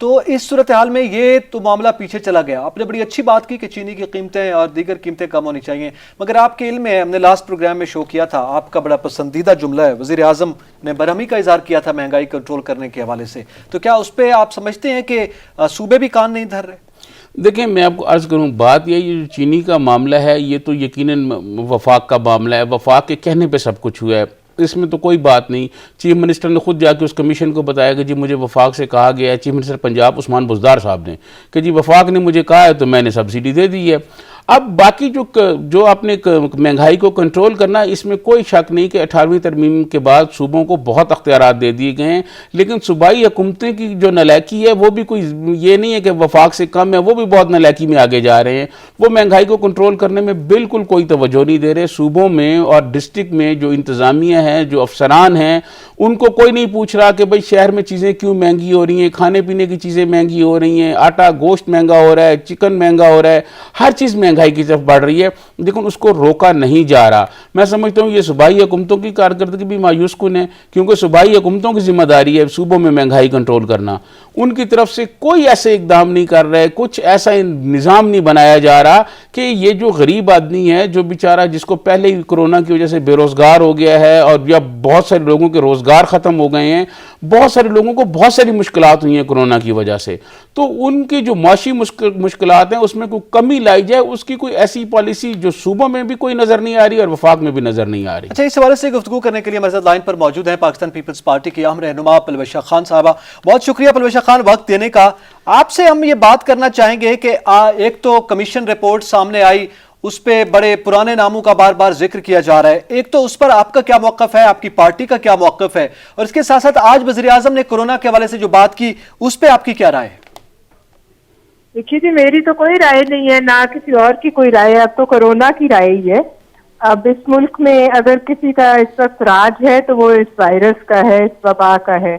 تو اس صورتحال میں یہ تو معاملہ پیچھے چلا گیا. آپ نے بڑی اچھی بات کی کہ چینی کی قیمتیں اور دیگر قیمتیں کم ہونی چاہیے, مگر آپ کے علم میں ہم نے لاسٹ پروگرام میں شو کیا تھا, آپ کا بڑا پسندیدہ جملہ ہے, وزیر اعظم نے برہمی کا اظہار کیا تھا مہنگائی کنٹرول کرنے کے حوالے سے, تو کیا اس پہ آپ سمجھتے ہیں کہ صوبے بھی کان نہیں دھر رہے؟ دیکھیں میں آپ کو عرض کروں, بات یہ جو چینی کا معاملہ ہے یہ تو یقیناً وفاق کا معاملہ ہے, وفاق کے کہنے پہ سب کچھ ہوا ہے, اس میں تو کوئی بات نہیں. چیف منسٹر نے خود جا کے اس کمیشن کو بتایا کہ جی مجھے وفاق سے کہا گیا ہے, چیف منسٹر پنجاب عثمان بزدار صاحب نے, کہ جی وفاق نے مجھے کہا ہے تو میں نے سبسڈی دے دی ہے. اب باقی جو آپ نے مہنگائی کو کنٹرول کرنا, اس میں کوئی شک نہیں کہ 18ویں ترمیم کے بعد صوبوں کو بہت اختیارات دے دیے گئے ہیں, لیکن صوبائی حکومتیں کی جو نالیکی ہے وہ بھی کوئی یہ نہیں ہے کہ وفاق سے کم ہے, وہ بھی بہت نالیکی میں آگے جا رہے ہیں. وہ مہنگائی کو کنٹرول کرنے میں بالکل کوئی توجہ نہیں دے رہے. صوبوں میں اور ڈسٹرکٹ میں جو انتظامیہ ہیں, جو افسران ہیں, ان کو کوئی نہیں پوچھ رہا کہ بھئی شہر میں چیزیں کیوں مہنگی ہو رہی ہیں, کھانے پینے کی چیزیں مہنگی ہو رہی ہیں, آٹا گوشت مہنگا ہو رہا ہے, چکن مہنگا ہو رہا ہے, ہر چیز مہنگائی کی طرف بڑھ رہی ہے, لیکن اس کو روکا نہیں جا رہا. میں سمجھتا ہوں یہ صوبائی حکومتوں کی کارکردگی بھی مایوس کن ہے, کیونکہ صوبائی حکومتوں کی ذمہ داری ہے صوبوں میں مہنگائی کنٹرول کرنا. ان کی طرف سے کوئی ایسے اقدام نہیں کر رہے, کچھ ایسا نظام نہیں بنایا جا رہا کہ یہ جو غریب آدمی ہے, جو بیچارہ جس کو پہلے ہی کرونا کی وجہ سے بے روزگار ہو گیا ہے, اور یا بہت سارے لوگوں کے روزگار ختم ہو گئے ہیں, بہت سارے لوگوں کو بہت ساری مشکلات ہوئی ہیں کرونا کی وجہ سے, تو ان کی جو معاشی مشکلات ہیں اس میں کوئی کمی لائی جائے, اس کی کوئی ایسی پالیسی جو صوبوں میں بھی کوئی نظر نہیں آ رہی اور وفاق میں بھی نظر نہیں آ رہی. اچھا, اس حوالے سے گفتگو کرنے کے لیے ہمارے ساتھ لائن پر موجود ہیں پاکستان پیپلز پارٹی کی اہم رہنما پلوشہ خان صاحبہ. بہت شکریہ پلوشہ خان وقت دینے کا. آپ سے ہم یہ بات کرنا چاہیں گے کہ ایک تو کمیشن رپورٹ سامنے آئی, اس پہ بڑے پرانے ناموں کا بار بار ذکر کیا جا رہا ہے, ایک تو اس پر آپ کا کیا موقف ہے, آپ کی پارٹی کا کیا موقف ہے, اور اس کے ساتھ ساتھ آج وزیر اعظم نے کورونا کے حوالے سے جو بات کی اس پہ آپ کی کیا رائے ہے؟ دیکھیے جی, میری تو کوئی رائے نہیں ہے, نہ کسی اور کی کوئی رائے ہے, اب تو کورونا کی رائے ہی ہے. اب اس ملک میں اگر کسی کا اس وقت راج ہے تو وہ اس وائرس کا ہے, اس وبا کا ہے,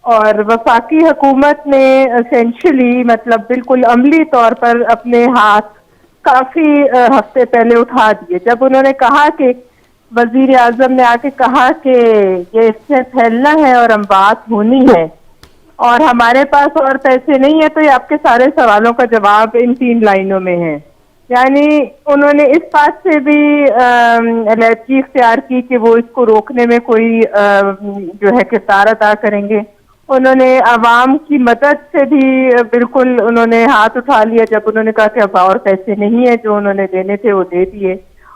اور وفاقی حکومت نے اسینشلی مطلب بالکل عملی طور پر اپنے ہاتھ کافی ہفتے پہلے اٹھا دیے, جب انہوں نے کہا کہ وزیر اعظم نے آ کے کہا کہ یہ اس سے پھیلنا ہے اور اموات ہونی ہے اور ہمارے پاس اور پیسے نہیں ہیں, تو یہ آپ کے سارے سوالوں کا جواب ان 3 لائنوں میں ہے. یعنی انہوں نے اس بات سے بھی الرجی اختیار کی کہ وہ اس کو روکنے میں کوئی جو ہے کردار ادا کریں گے. انہوں نے عوام کی مدد سے بھی بالکل انہوں نے ہاتھ اٹھا لیا جب انہوں نے کہا کہ اب اور پیسے نہیں ہیں, جو انہوں نے دینے تھے وہ دے دیے.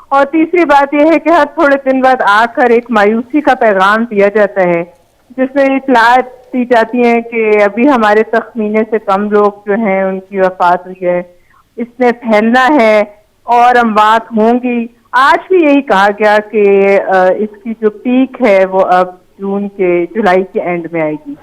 اور تیسری بات یہ ہے کہ ہر تھوڑے دن بعد آ کر ایک مایوسی کا پیغام دیا جاتا ہے, جس میں اطلاعات دی جاتی ہیں کہ ابھی ہمارے تخمینے سے کم لوگ جو ہیں ان کی وفات ہوئی ہے, اس نے پھیلنا ہے اور اموات ہوں گی. آج بھی یہی کہا گیا کہ اس کی جو پیک ہے وہ اب جولائی کے اینڈ میں آئے گی.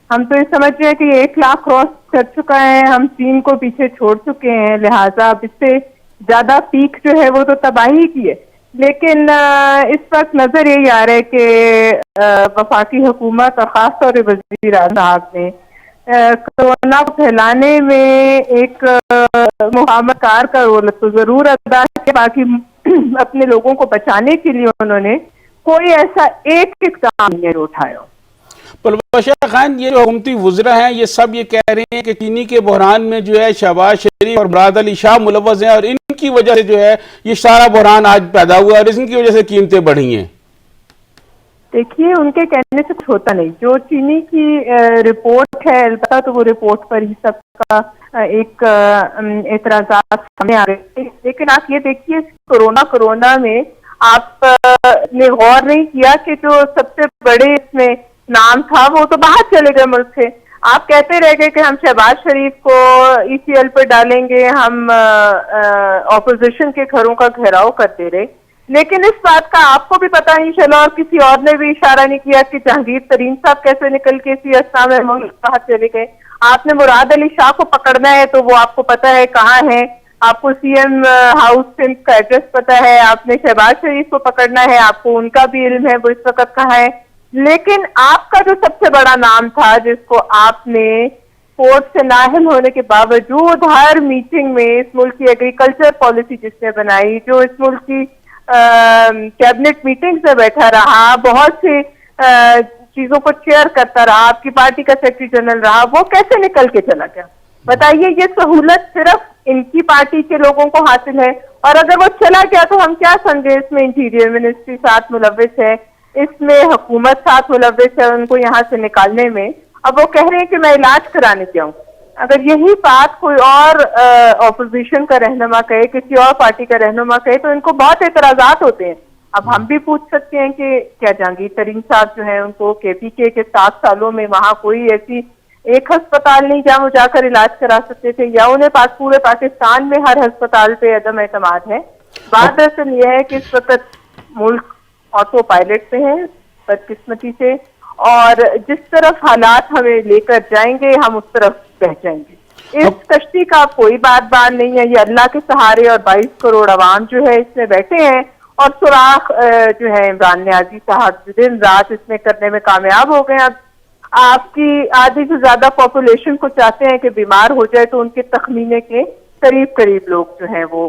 ہم تو یہ سمجھ رہے ہیں کہ یہ 1 لاکھ کراس کر چکا ہے, ہم چین کو پیچھے چھوڑ چکے ہیں, لہٰذا اب اس سے زیادہ پیک جو ہے وہ تو تباہی کی ہے. لیکن اس وقت نظر یہی آ رہا ہے کہ وفاقی حکومت اور خاص طور پہ وزیر اعظم صاحب نے کورونا کو پھیلانے میں ایک مقامت کار کا رول تو ضرور ادا ہے, باقی اپنے لوگوں کو بچانے کے لیے انہوں نے کوئی ایسا ایک اقدام نہیں اٹھایا. پلوشہ خان, یہ جو حکومتی وزراء ہیں یہ سب یہ کہہ رہے ہیں کہ چینی کے بحران میں جو ہے شہباز شریف اور مراد علی شاہ ملوث ہیں, اور ان کی وجہ سے جو ہے یہ سارا بحران آج پیدا ہوا اور ان کی وجہ سے قیمتیں بڑھی ہیں. دیکھیے, ان کے کہنے سے کچھ ہوتا نہیں. جو چینی کی رپورٹ ہے البتہ تو وہ رپورٹ پر ہی سب کا ایک اعتراضات سامنے آ رہے تھے, لیکن آپ یہ دیکھیے کورونا میں آپ نے غور نہیں کیا کہ جو سب سے بڑے اس میں نام تھا وہ تو باہر چلے گئے ملک سے. آپ کہتے رہ گئے کہ ہم شہباز شریف کو ECL پر ڈالیں گے, ہم اپوزیشن کے گھروں کا گھیراؤ کرتے رہے, لیکن اس بات کا آپ کو بھی پتہ نہیں چلا اور کسی اور نے بھی اشارہ نہیں کیا کہ جہانگیر ترین صاحب کیسے نکل کے اسی اسنا میں باہر چلے گئے. آپ نے مراد علی شاہ کو پکڑنا ہے تو وہ آپ کو پتہ ہے کہاں ہے, آپ کو CM ہاؤس سندھ کا ایڈریس پتہ ہے. آپ نے شہباز شریف کو پکڑنا ہے, آپ کو ان کا بھی علم ہے وہ اس وقت کہاں ہے. لیکن آپ کا جو سب سے بڑا نام تھا, جس کو آپ نے کورٹ سے نااہل ہونے کے باوجود ہر میٹنگ میں اس ملک کی ایگریکلچر پالیسی جس نے بنائی, جو اس ملک کی کیبنٹ میٹنگ سے بیٹھا رہا, بہت سی چیزوں کو چیئر کرتا رہا, آپ کی پارٹی کا سیکرٹری جنرل رہا, وہ کیسے نکل کے چلا گیا؟ بتائیے, یہ سہولت صرف ان کی پارٹی کے لوگوں کو حاصل ہے, اور اگر وہ چلا گیا تو ہم کیا سمجھے؟ اس میں انٹیریئر منسٹری ساتھ ملوث ہے, اس میں حکومت ساتھ ملوث ہے ان کو یہاں سے نکالنے میں. اب وہ کہہ رہے ہیں کہ میں علاج کرانے جاؤں. اگر یہی بات کوئی اور اپوزیشن کا رہنما کہے, کسی اور پارٹی کا رہنما کہے, تو ان کو بہت اعتراضات ہوتے ہیں. اب ہم بھی پوچھ سکتے ہیں کہ کیا جہانگیر ترین صاحب جو ہیں ان کو کے پی کے 7 سالوں میں وہاں کوئی ایسی ایک ہسپتال نہیں جہاں وہ جا کر علاج کرا سکتے تھے, یا انہیں پورے پاکستان میں ہر ہسپتال پہ عدم اعتماد ہے؟ بات دراصل یہ ہے کہ اس وقت ملک آٹو پائلٹ پہ ہے بدقسمتی سے, اور جس طرف حالات ہمیں لے کر جائیں گے ہم اس طرف بہ جائیں گے. اس کشتی کا کوئی بات نہیں ہے, یہ اللہ کے سہارے اور 22 کروڑ عوام جو ہے اس میں بیٹھے ہیں, اور سوراخ جو ہے عمران نیازی صاحب دن رات اس میں کرنے میں کامیاب ہو گئے. اب آپ کی آدھی سے زیادہ پاپولیشن کو چاہتے ہیں کہ بیمار ہو جائے, تو ان کے تخمینے کے قریب لوگ جو ہیں وہ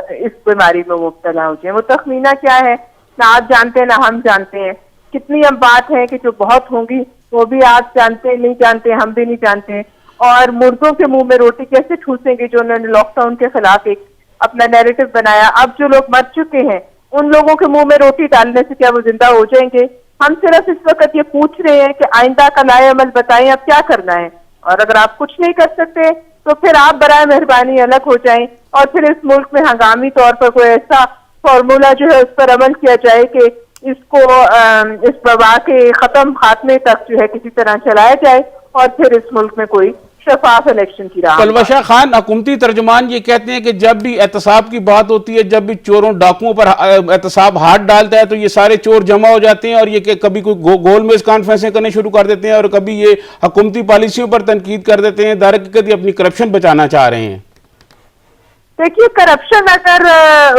اس بیماری میں مبتلا ہو جائیں. وہ تخمینہ کیا ہے نہ آپ جانتے ہیں نہ ہم جانتے ہیں. کتنی اب بات ہے کہ جو بہت ہوں گی وہ بھی آپ جانتے نہیں جانتے, ہم بھی نہیں جانتے. اور مردوں کے منہ میں روٹی کیسے ٹھوسیں گے جو انہوں نے لاک ڈاؤن کے خلاف ایک اپنا نیریٹو بنایا. اب جو لوگ مر چکے ہیں ان لوگوں کے منہ میں روٹی ڈالنے سے کیا وہ زندہ ہو جائیں گے؟ ہم صرف اس وقت یہ پوچھ رہے ہیں کہ آئندہ کا لائے عمل بتائیں, اب کیا کرنا ہے. اور اگر آپ کچھ نہیں کر سکتے تو پھر آپ برائے مہربانی الگ ہو جائیں, اور پھر اس ملک میں ہنگامی طور پر کوئی ایسا فارمولا جو ہے اس پر عمل کیا جائے کہ اس کو اس وبا کے خاتمے تک جو ہے کسی طرح چلایا جائے, اور پھر اس ملک میں کوئی شفاف الیکشن کی راہ. پلوشہ خان, حکومتی ترجمان یہ کہتے ہیں کہ جب بھی احتساب کی بات ہوتی ہے, جب بھی چوروں ڈاکوؤں پر احتساب ہاتھ ڈالتا ہے تو یہ سارے چور جمع ہو جاتے ہیں, اور یہ کہ کبھی کوئی گول میز کانفرنسیں کرنے شروع کر دیتے ہیں, اور کبھی یہ حکومتی پالیسیوں پر تنقید کر دیتے ہیں. درحقیقت یہ اپنی کرپشن بچانا چاہ رہے ہیں. دیکھیے, کرپشن اگر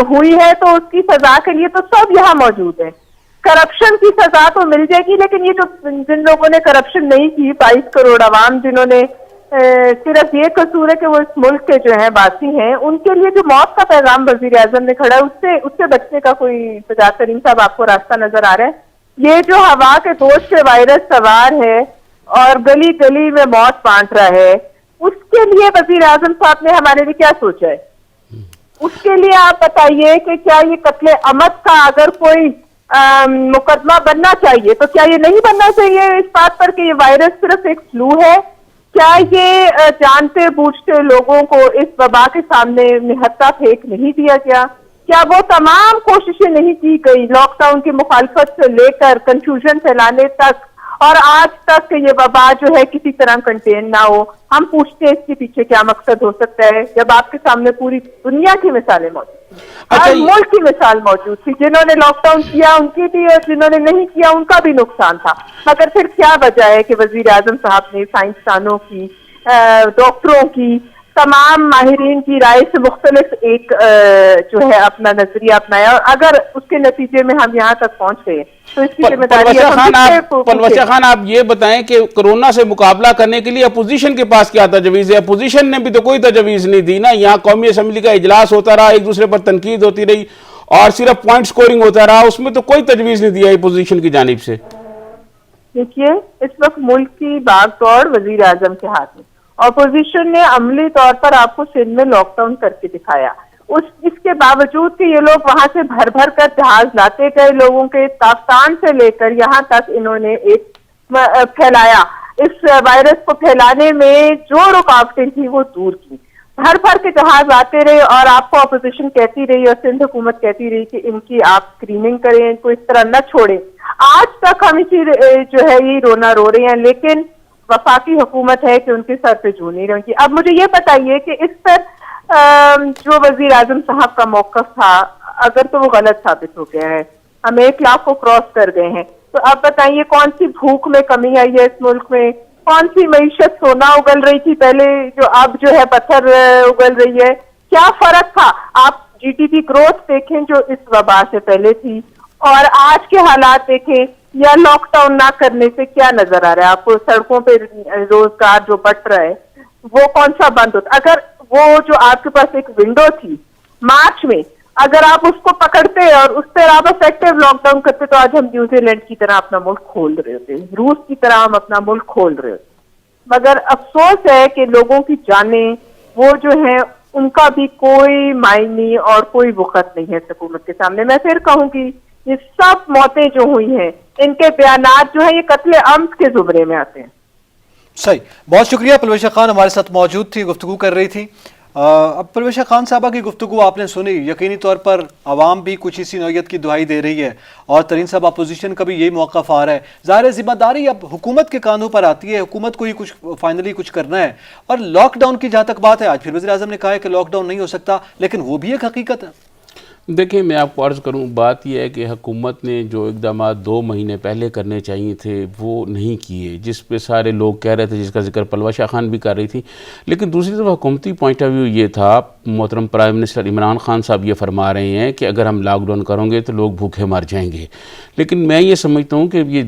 ہوئی ہے تو اس کی سزا کے لیے تو سب یہاں موجود ہیں. کرپشن کی سزا تو مل جائے گی, لیکن یہ جو جن لوگوں نے کرپشن نہیں کی, 22 کروڑ عوام جنہوں نے صرف یہ قصور ہے کہ وہ اس ملک کے جو ہیں باسی ہیں, ان کے لیے جو موت کا پیغام وزیر اعظم نے کھڑا ہے اس سے بچنے کا کوئی سجاد ترین صاحب آپ کو راستہ نظر آ رہا ہے؟ یہ جو ہوا کے دوش سے وائرس سوار ہے اور گلی گلی میں موت بانٹ رہا ہے, اس کے لیے وزیر اعظم صاحب نے ہمارے لیے کیا سوچا ہے؟ اس کے لیے آپ بتائیے کہ کیا یہ قتل عمد کا اگر کوئی مقدمہ بننا چاہیے تو کیا یہ نہیں بننا چاہیے اس بات پر کہ یہ وائرس صرف ایک فلو ہے؟ کیا یہ جانتے بوجھتے لوگوں کو اس وبا کے سامنے نہتا پھینک نہیں دیا گیا؟ کیا وہ تمام کوششیں نہیں کی گئی لاک ڈاؤن کی مخالفت سے لے کر کنفیوژن پھیلانے تک, اور آج تک کہ یہ وبا جو ہے کسی طرح کنٹین نہ ہو؟ ہم پوچھتے ہیں اس کے پیچھے کیا مقصد ہو سکتا ہے, جب آپ کے سامنے پوری دنیا کی مثالیں موجود تھیں, ہر ملک کی مثال موجود تھی. جنہوں نے لاک ڈاؤن کیا ان کی بھی, اور جنہوں نے نہیں کیا ان کا بھی نقصان تھا. مگر پھر کیا وجہ ہے کہ وزیر اعظم صاحب نے سائنسدانوں کی, ڈاکٹروں کی, تمام ماہرین کی رائے سے مختلف ایک جو ہے اپنا نظریہ اپنایا, اور اگر اس کے نتیجے میں ہم یہاں تک پہنچ گئے تو اس کی ذمہ داری ہے. پلوشہ خان, آپ یہ بتائیں کہ کرونا سے مقابلہ کرنے کے لیے اپوزیشن کے پاس کیا تجویز ہے؟ اپوزیشن نے بھی تو کوئی تجویز نہیں دی نا. یہاں قومی اسمبلی کا اجلاس ہوتا رہا, ایک دوسرے پر تنقید ہوتی رہی, اور صرف پوائنٹ سکورنگ ہوتا رہا, اس میں تو کوئی تجویز نہیں دیا اپوزیشن کی جانب سے. دیکھیے, اس وقت ملک کی باغ دوڑ وزیر اعظم کے ہاتھ میں. اپوزیشن نے عملی طور پر آپ کو سندھ میں لاک ڈاؤن کر کے دکھایا. اس کے باوجود کہ یہ لوگ وہاں سے بھر بھر کر جہاز لاتے گئے, لوگوں کے تافتان سے لے کر یہاں تک انہوں نے ایک پھیلایا. اس وائرس کو پھیلانے میں جو رکاوٹیں تھیں وہ دور کی. بھر بھر کے جہاز آتے رہے, اور آپ کو اپوزیشن کہتی رہی اور سندھ حکومت کہتی رہی کہ ان کی آپ اسکریننگ کریں, ان کو اس طرح نہ چھوڑیں. آج تک ہم اسی جو ہے یہ رونا رو رہے ہیں, لیکن وفاقی حکومت ہے کہ ان کے سر پہ جو نہیں رہی. اب مجھے یہ بتائیے کہ اس پر جو وزیر اعظم صاحب کا موقف تھا, اگر تو وہ غلط ثابت ہو گیا ہے, ہم 1 لاکھ کو کراس کر گئے ہیں, تو اب بتائیے کون سی بھوک میں کمی آئی ہے اس ملک میں؟ کون سی معیشت سونا اگل رہی تھی پہلے جو اب جو ہے پتھر اگل رہی ہے؟ کیا فرق تھا؟ آپ جی ڈی پی گروتھ دیکھیں جو اس وبا سے پہلے تھی, اور آج کے حالات دیکھیں, یا لاک ڈاؤن نہ کرنے سے کیا نظر آ رہا ہے آپ کو؟ سڑکوں پہ روزگار جو بٹ رہا ہے وہ کون سا بند ہوتا؟ اگر وہ جو آپ کے پاس ایک ونڈو تھی مارچ میں, اگر آپ اس کو پکڑتے اور اس پر آپ افیکٹو لاک ڈاؤن کرتے تو آج ہم نیوزی لینڈ کی طرح اپنا ملک کھول رہے ہوتے, روس کی طرح ہم اپنا ملک کھول رہے ہوتے. مگر افسوس ہے کہ لوگوں کی جانیں وہ جو ہیں ان کا بھی کوئی معنی اور کوئی وقت نہیں ہے حکومت کے سامنے. میں پھر کہوں گی یہ سب موتیں جو ہوئی ہیں ان کے بیانات جو ہیں یہ قتل عمد کے زمرے میں آتے ہیں. صحیح, بہت شکریہ. پرویشا خان ہمارے ساتھ موجود تھی, گفتگو کر رہی تھی. اب پرویشا خان صاحبہ کی گفتگو آپ نے سنی, یقینی طور پر عوام بھی کچھ اسی نوعیت کی دہائی دے رہی ہے اور ترین صاحب اپوزیشن کا بھی یہی موقف آ رہا ہے. ظاہر ذمہ داری اب حکومت کے کانوں پر آتی ہے, حکومت کو ہی کچھ فائنلی کچھ کرنا ہے. اور لاک ڈاؤن کی جہاں تک بات ہے, آج پھر وزیر اعظم نے کہا ہے کہ لاک ڈاؤن نہیں ہو سکتا, لیکن وہ بھی ایک حقیقت ہے. دیکھیں میں آپ کو عرض کروں, بات یہ ہے کہ حکومت نے جو اقدامات 2 مہینے پہلے کرنے چاہیے تھے وہ نہیں کیے, جس پہ سارے لوگ کہہ رہے تھے, جس کا ذکر پلوشا خان بھی کر رہی تھی. لیکن دوسری طرف حکومتی پوائنٹ آف ویو یہ تھا, محترم پرائم منسٹر عمران خان صاحب یہ فرما رہے ہیں کہ اگر ہم لاک ڈاؤن کریں گے تو لوگ بھوکے مر جائیں گے. لیکن میں یہ سمجھتا ہوں کہ یہ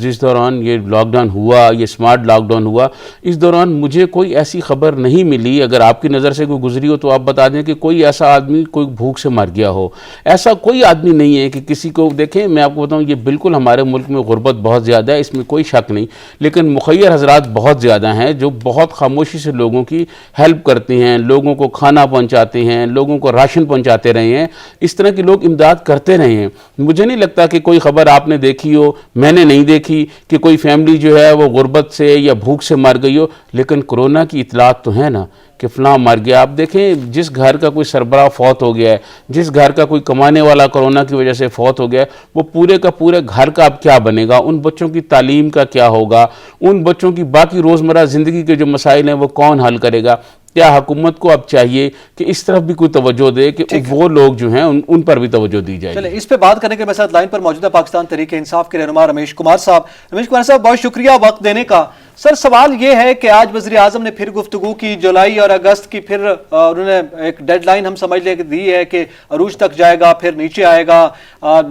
جس دوران یہ لاک ڈاؤن ہوا, یہ سمارٹ لاک ڈاؤن ہوا, اس دوران مجھے کوئی ایسی خبر نہیں ملی, اگر آپ کی نظر سے کوئی گزری ہو تو آپ بتا دیں, کہ کوئی ایسا آدمی کوئی بھوک سے مر گیا ہو. ایسا کوئی آدمی نہیں ہے کہ کسی کو, دیکھیں میں آپ کو بتاؤں یہ بالکل ہمارے ملک میں غربت بہت زیادہ ہے, اس میں کوئی شک نہیں, لیکن مخیر حضرات بہت زیادہ ہیں جو بہت خاموشی سے لوگوں کی ہیلپ کرتے ہیں, لوگوں کو کھانا پہنچاتے ہیں, لوگوں کو راشن پہنچاتے رہے ہیں. اس طرح کے لوگ امداد کرتے رہے ہیں. مجھے نہیں لگتا کہ کوئی خبر آپ نے دیکھی ہو, میں نے نہیں دیکھی, کہ کوئی فیملی جو ہے وہ غربت سے یا بھوک سے مر گئی ہو. لیکن کورونا کی اطلاعات تو ہیں نا کہ فلاں مر گیا. آپ دیکھیں جس گھر کا کوئی سربراہ فوت ہو گیا ہے, جس گھر کا کوئی کمانے والا کورونا کی وجہ سے فوت ہو گیا ہے, وہ پورے کا پورے گھر کا اب کیا بنے گا, ان بچوں کی تعلیم کا کیا ہوگا, ان بچوں کی باقی روزمرہ زندگی کے جو مسائل ہیں وہ کون حل کرے گا. کیا حکومت کو اب چاہیے کہ اس طرف بھی کوئی توجہ دے کہ وہ لوگ جو ہیں ان پر بھی توجہ دی جائے. چلیں اس پہ بات کرنے کے میرے ساتھ لائن پر موجود ہے پاکستان تحریک انصاف کے رہنما رمیش کمار صاحب. رمیش کمار صاحب بہت شکریہ وقت دینے کا. سر سوال یہ ہے کہ آج وزیر اعظم نے پھر گفتگو کی, جولائی اور اگست کی پھر انہوں نے ایک ڈیڈ لائن ہم سمجھ لیں کہ دی ہے کہ عروج تک جائے گا, پھر نیچے آئے گا,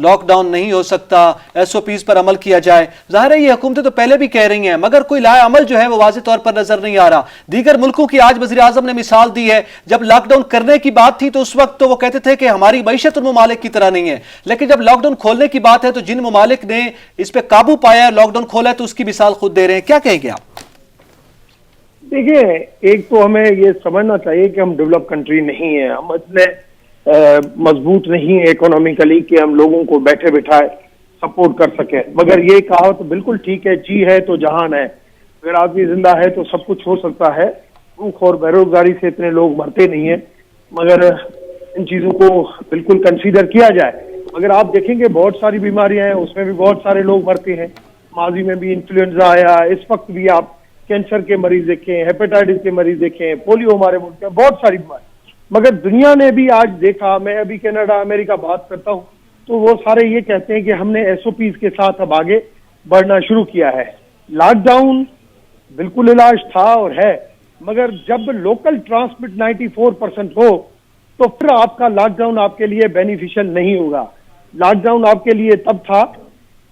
لاک ڈاؤن نہیں ہو سکتا, ایس او پیز پر عمل کیا جائے. ظاہر ہے یہ حکومتیں تو پہلے بھی کہہ رہی ہیں, مگر کوئی لائے عمل جو ہے وہ واضح طور پر نظر نہیں آ رہا. دیگر ملکوں کی آج وزیر اعظم نے مثال دی ہے, جب لاک ڈاؤن کرنے کی بات تھی تو اس وقت تو وہ کہتے تھے کہ ہماری معیشت ان ممالک کی طرح نہیں ہے, لیکن جب لاک ڈاؤن کھولنے کی بات ہے تو جن ممالک نے اس پہ قابو پایا ہے, لاک ڈاؤن کھولا ہے, تو اس کی مثال خود دے رہے ہیں. کیا کہیں گے آپ؟ دیکھیں ایک تو ہمیں یہ سمجھنا چاہیے کہ ہم ڈیولپ کنٹری نہیں ہیں, ہم اتنے مضبوط نہیں اکنامکلی کہ ہم لوگوں کو بیٹھے بٹھائے سپورٹ کر سکیں. مگر یہ کہا تو بالکل ٹھیک ہے, جی ہے تو جہان ہے. اگر آدمی زندہ ہے تو سب کچھ ہو سکتا ہے. بھوک اور بے روزگاری سے اتنے لوگ مرتے نہیں ہیں, مگر ان چیزوں کو بالکل کنسیڈر کیا جائے. مگر آپ دیکھیں گے بہت ساری بیماریاں ہیں, اس میں بھی بہت سارے لوگ مرتے ہیں. ماضی میں بھی انفلوئنزا آیا, اس وقت بھی آپ کینسر کے مریض دیکھیں, ہیپیٹائٹس کے مریض دیکھیں, پولیو ہمارے ملک میں, بہت ساری بیماری. مگر دنیا نے بھی آج دیکھا, میں ابھی کینیڈا امریکہ بات کرتا ہوں تو وہ سارے یہ کہتے ہیں کہ ہم نے ایس او پیز کے ساتھ اب آگے بڑھنا شروع کیا ہے. لاک ڈاؤن بالکل علاج تھا اور ہے, مگر جب لوکل ٹرانسمٹ 94% ہو تو پھر آپ کا لاک ڈاؤن آپ کے لیے بینیفیشل نہیں ہوگا. لاک ڈاؤن آپ کے لیے تب تھا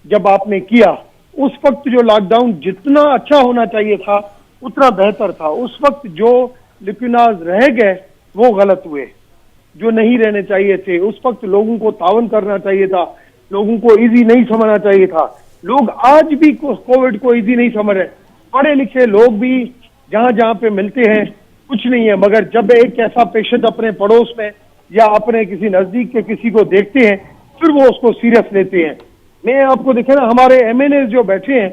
جب آپ نے کیا. اس وقت جو لاک ڈاؤن جتنا اچھا ہونا چاہیے تھا اتنا بہتر تھا. اس وقت جو لکناز رہ گئے وہ غلط ہوئے, جو نہیں رہنے چاہیے تھے. اس وقت لوگوں کو تعاون کرنا چاہیے تھا, لوگوں کو ایزی نہیں سمجھنا چاہیے تھا. لوگ آج بھی کووڈ کو ایزی نہیں سمجھ رہے. پڑھے لکھے لوگ بھی جہاں جہاں پہ ملتے ہیں کچھ نہیں ہے, مگر جب ایک ایسا پیشنٹ اپنے پڑوس میں یا اپنے کسی نزدیک کے کسی کو دیکھتے ہیں پھر وہ اس کو سیریس لیتے ہیں. میں آپ کو دیکھیں نا, ہمارے ایم این اے جو بیٹھے ہیں,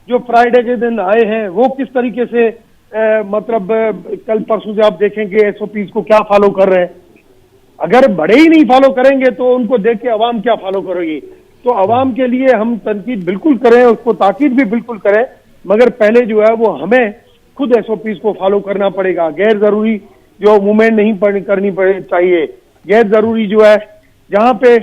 جو فرائیڈے کے دن آئے ہیں, وہ کس طریقے سے مطلب کل پرسوں سے آپ دیکھیں کہ ایس او پیز کو کیا فالو کر رہے ہیں. اگر بڑے ہی نہیں فالو کریں گے تو ان کو دیکھ کے عوام کیا فالو کرے گی. تو عوام کے لیے ہم تنقید بالکل کریں, اس کو تاکید بھی بالکل کریں, مگر پہلے جو ہے وہ ہمیں خود ایس او پیز کو فالو کرنا پڑے گا. غیر ضروری جو موومنٹ نہیں کرنی چاہیے. غیر ضروری جو ہے جہاں پہ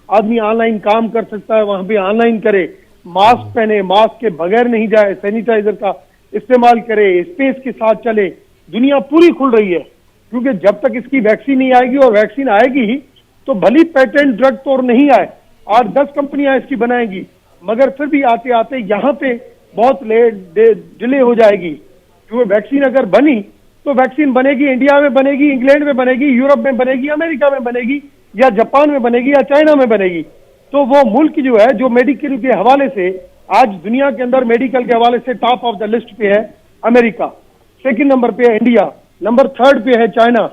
آدمی آن لائن کام کر سکتا ہے وہاں پہ آن لائن کرے. ماسک پہنے, ماسک کے بغیر نہیں جائے, سینیٹائزر کا استعمال کرے, اسپیس کے ساتھ چلے. دنیا پوری کھل رہی ہے, کیونکہ جب تک اس کی ویکسین نہیں آئے گی, اور ویکسین آئے گی ہی تو بھلی پیٹنٹ ڈرگ تو نہیں آئے, 8-10 کمپنیاں اس کی بنائیں گی, مگر پھر بھی آتے آتے یہاں پہ بہت لیٹ ڈیلے ہو جائے گی. کیونکہ ویکسین اگر بنی تو ویکسین بنے گی انڈیا میں بنے گی, انگلینڈ میں بنے گی, یورپ میں بنے گی, امریکہ میں بنے گی, یا جاپان میں بنے گی یا چائنا میں بنے گی. تو وہ ملک جو ہے جو میڈیکل کے حوالے سے آج دنیا کے اندر میڈیکل کے حوالے سے ٹاپ آف دا لسٹ پہ ہے امریکہ, سیکنڈ نمبر پہ ہے انڈیا, نمبر 3rd پہ ہے چائنا.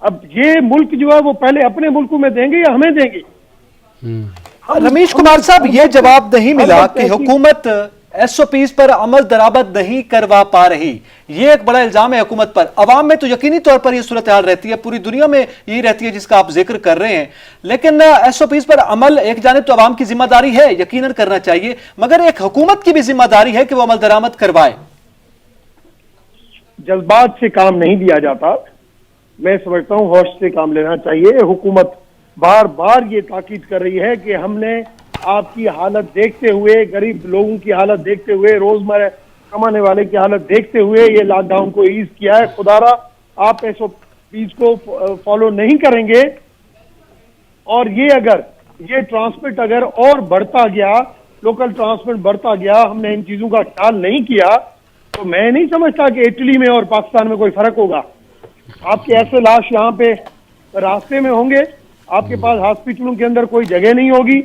اب یہ ملک جو ہے وہ پہلے اپنے ملکوں میں دیں گے یا ہمیں دیں گے؟ رمیش کمار صاحب, یہ جواب نہیں ملا کہ حکومت ایس او پیز پر عمل درآمد نہیں کروا پا رہی. یہ ایک بڑا الزام ہے حکومت پر. عوام میں تو یقینی طور پر یہ صورتحال رہتی ہے, پوری دنیا میں یہی رہتی ہے جس کا آپ ذکر کر رہے ہیں, لیکن ایس او پیز پر عمل ایک جانب تو عوام کی ذمہ داری ہے, یقیناً کرنا چاہیے, مگر ایک حکومت کی بھی ذمہ داری ہے کہ وہ عمل درآمد کروائے. جذبات سے کام نہیں دیا جاتا, میں سمجھتا ہوں ہوش سے کام لینا چاہیے. حکومت بار بار یہ تاکید کر رہی ہے کہ ہم نے آپ کی حالت دیکھتے ہوئے, غریب لوگوں کی حالت دیکھتے ہوئے, روزمرہ کمانے والے کی حالت دیکھتے ہوئے یہ لاک ڈاؤن کو ایز کیا ہے. خدا را آپ ایس او پیز کو فالو نہیں کریں گے اور یہ اگر یہ ٹرانسپورٹ اگر اور بڑھتا گیا, لوکل ٹرانسپورٹ بڑھتا گیا, ہم نے ان چیزوں کا خیال نہیں کیا, تو میں نہیں سمجھتا کہ اٹلی میں اور پاکستان میں کوئی فرق ہوگا. آپ کے ایسے لاش یہاں پہ راستے میں ہوں گے, آپ کے پاس ہاسپٹلوں کے اندر کوئی جگہ نہیں ہوگی.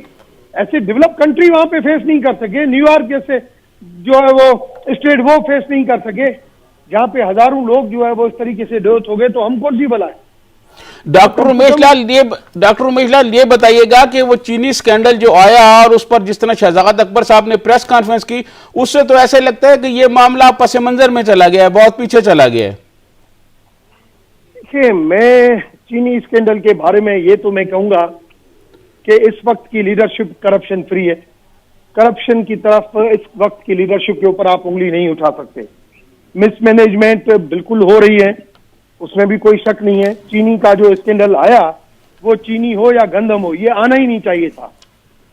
ایسے ڈیولپ کنٹری وہاں پہ فیس نہیں کر سکے, نیو یارک جیسے جو ہے وہ اسٹیٹ وہ فیس نہیں کر سکے, جہاں پہ ہزاروں لوگ جو ہے وہ اس طریقے سے ڈیتھ ہو گئے. تو ہم کون سی بلا ہے؟ ڈاکٹر امیش لال یہ بتائیے گا کہ وہ چینی سکینڈل جو آیا اور اس پر جس طرح شہزاد اکبر صاحب نے پریس کانفرنس کی, اس سے تو ایسے لگتا ہے کہ یہ معاملہ پس منظر میں چلا گیا ہے, بہت پیچھے چلا گیا ہے. دیکھیے, میں چینی اسکینڈل کے بارے میں یہ تو میں کہوں گا کہ اس وقت کی لیڈرشپ کرپشن فری ہے. کرپشن کی طرف اس وقت کی لیڈرشپ کے اوپر آپ انگلی نہیں اٹھا سکتے. مس مینجمنٹ بالکل ہو رہی ہے, اس میں بھی کوئی شک نہیں ہے. چینی کا جو اسکینڈل آیا وہ چینی ہو یا گندم ہو, یہ آنا ہی نہیں چاہیے تھا,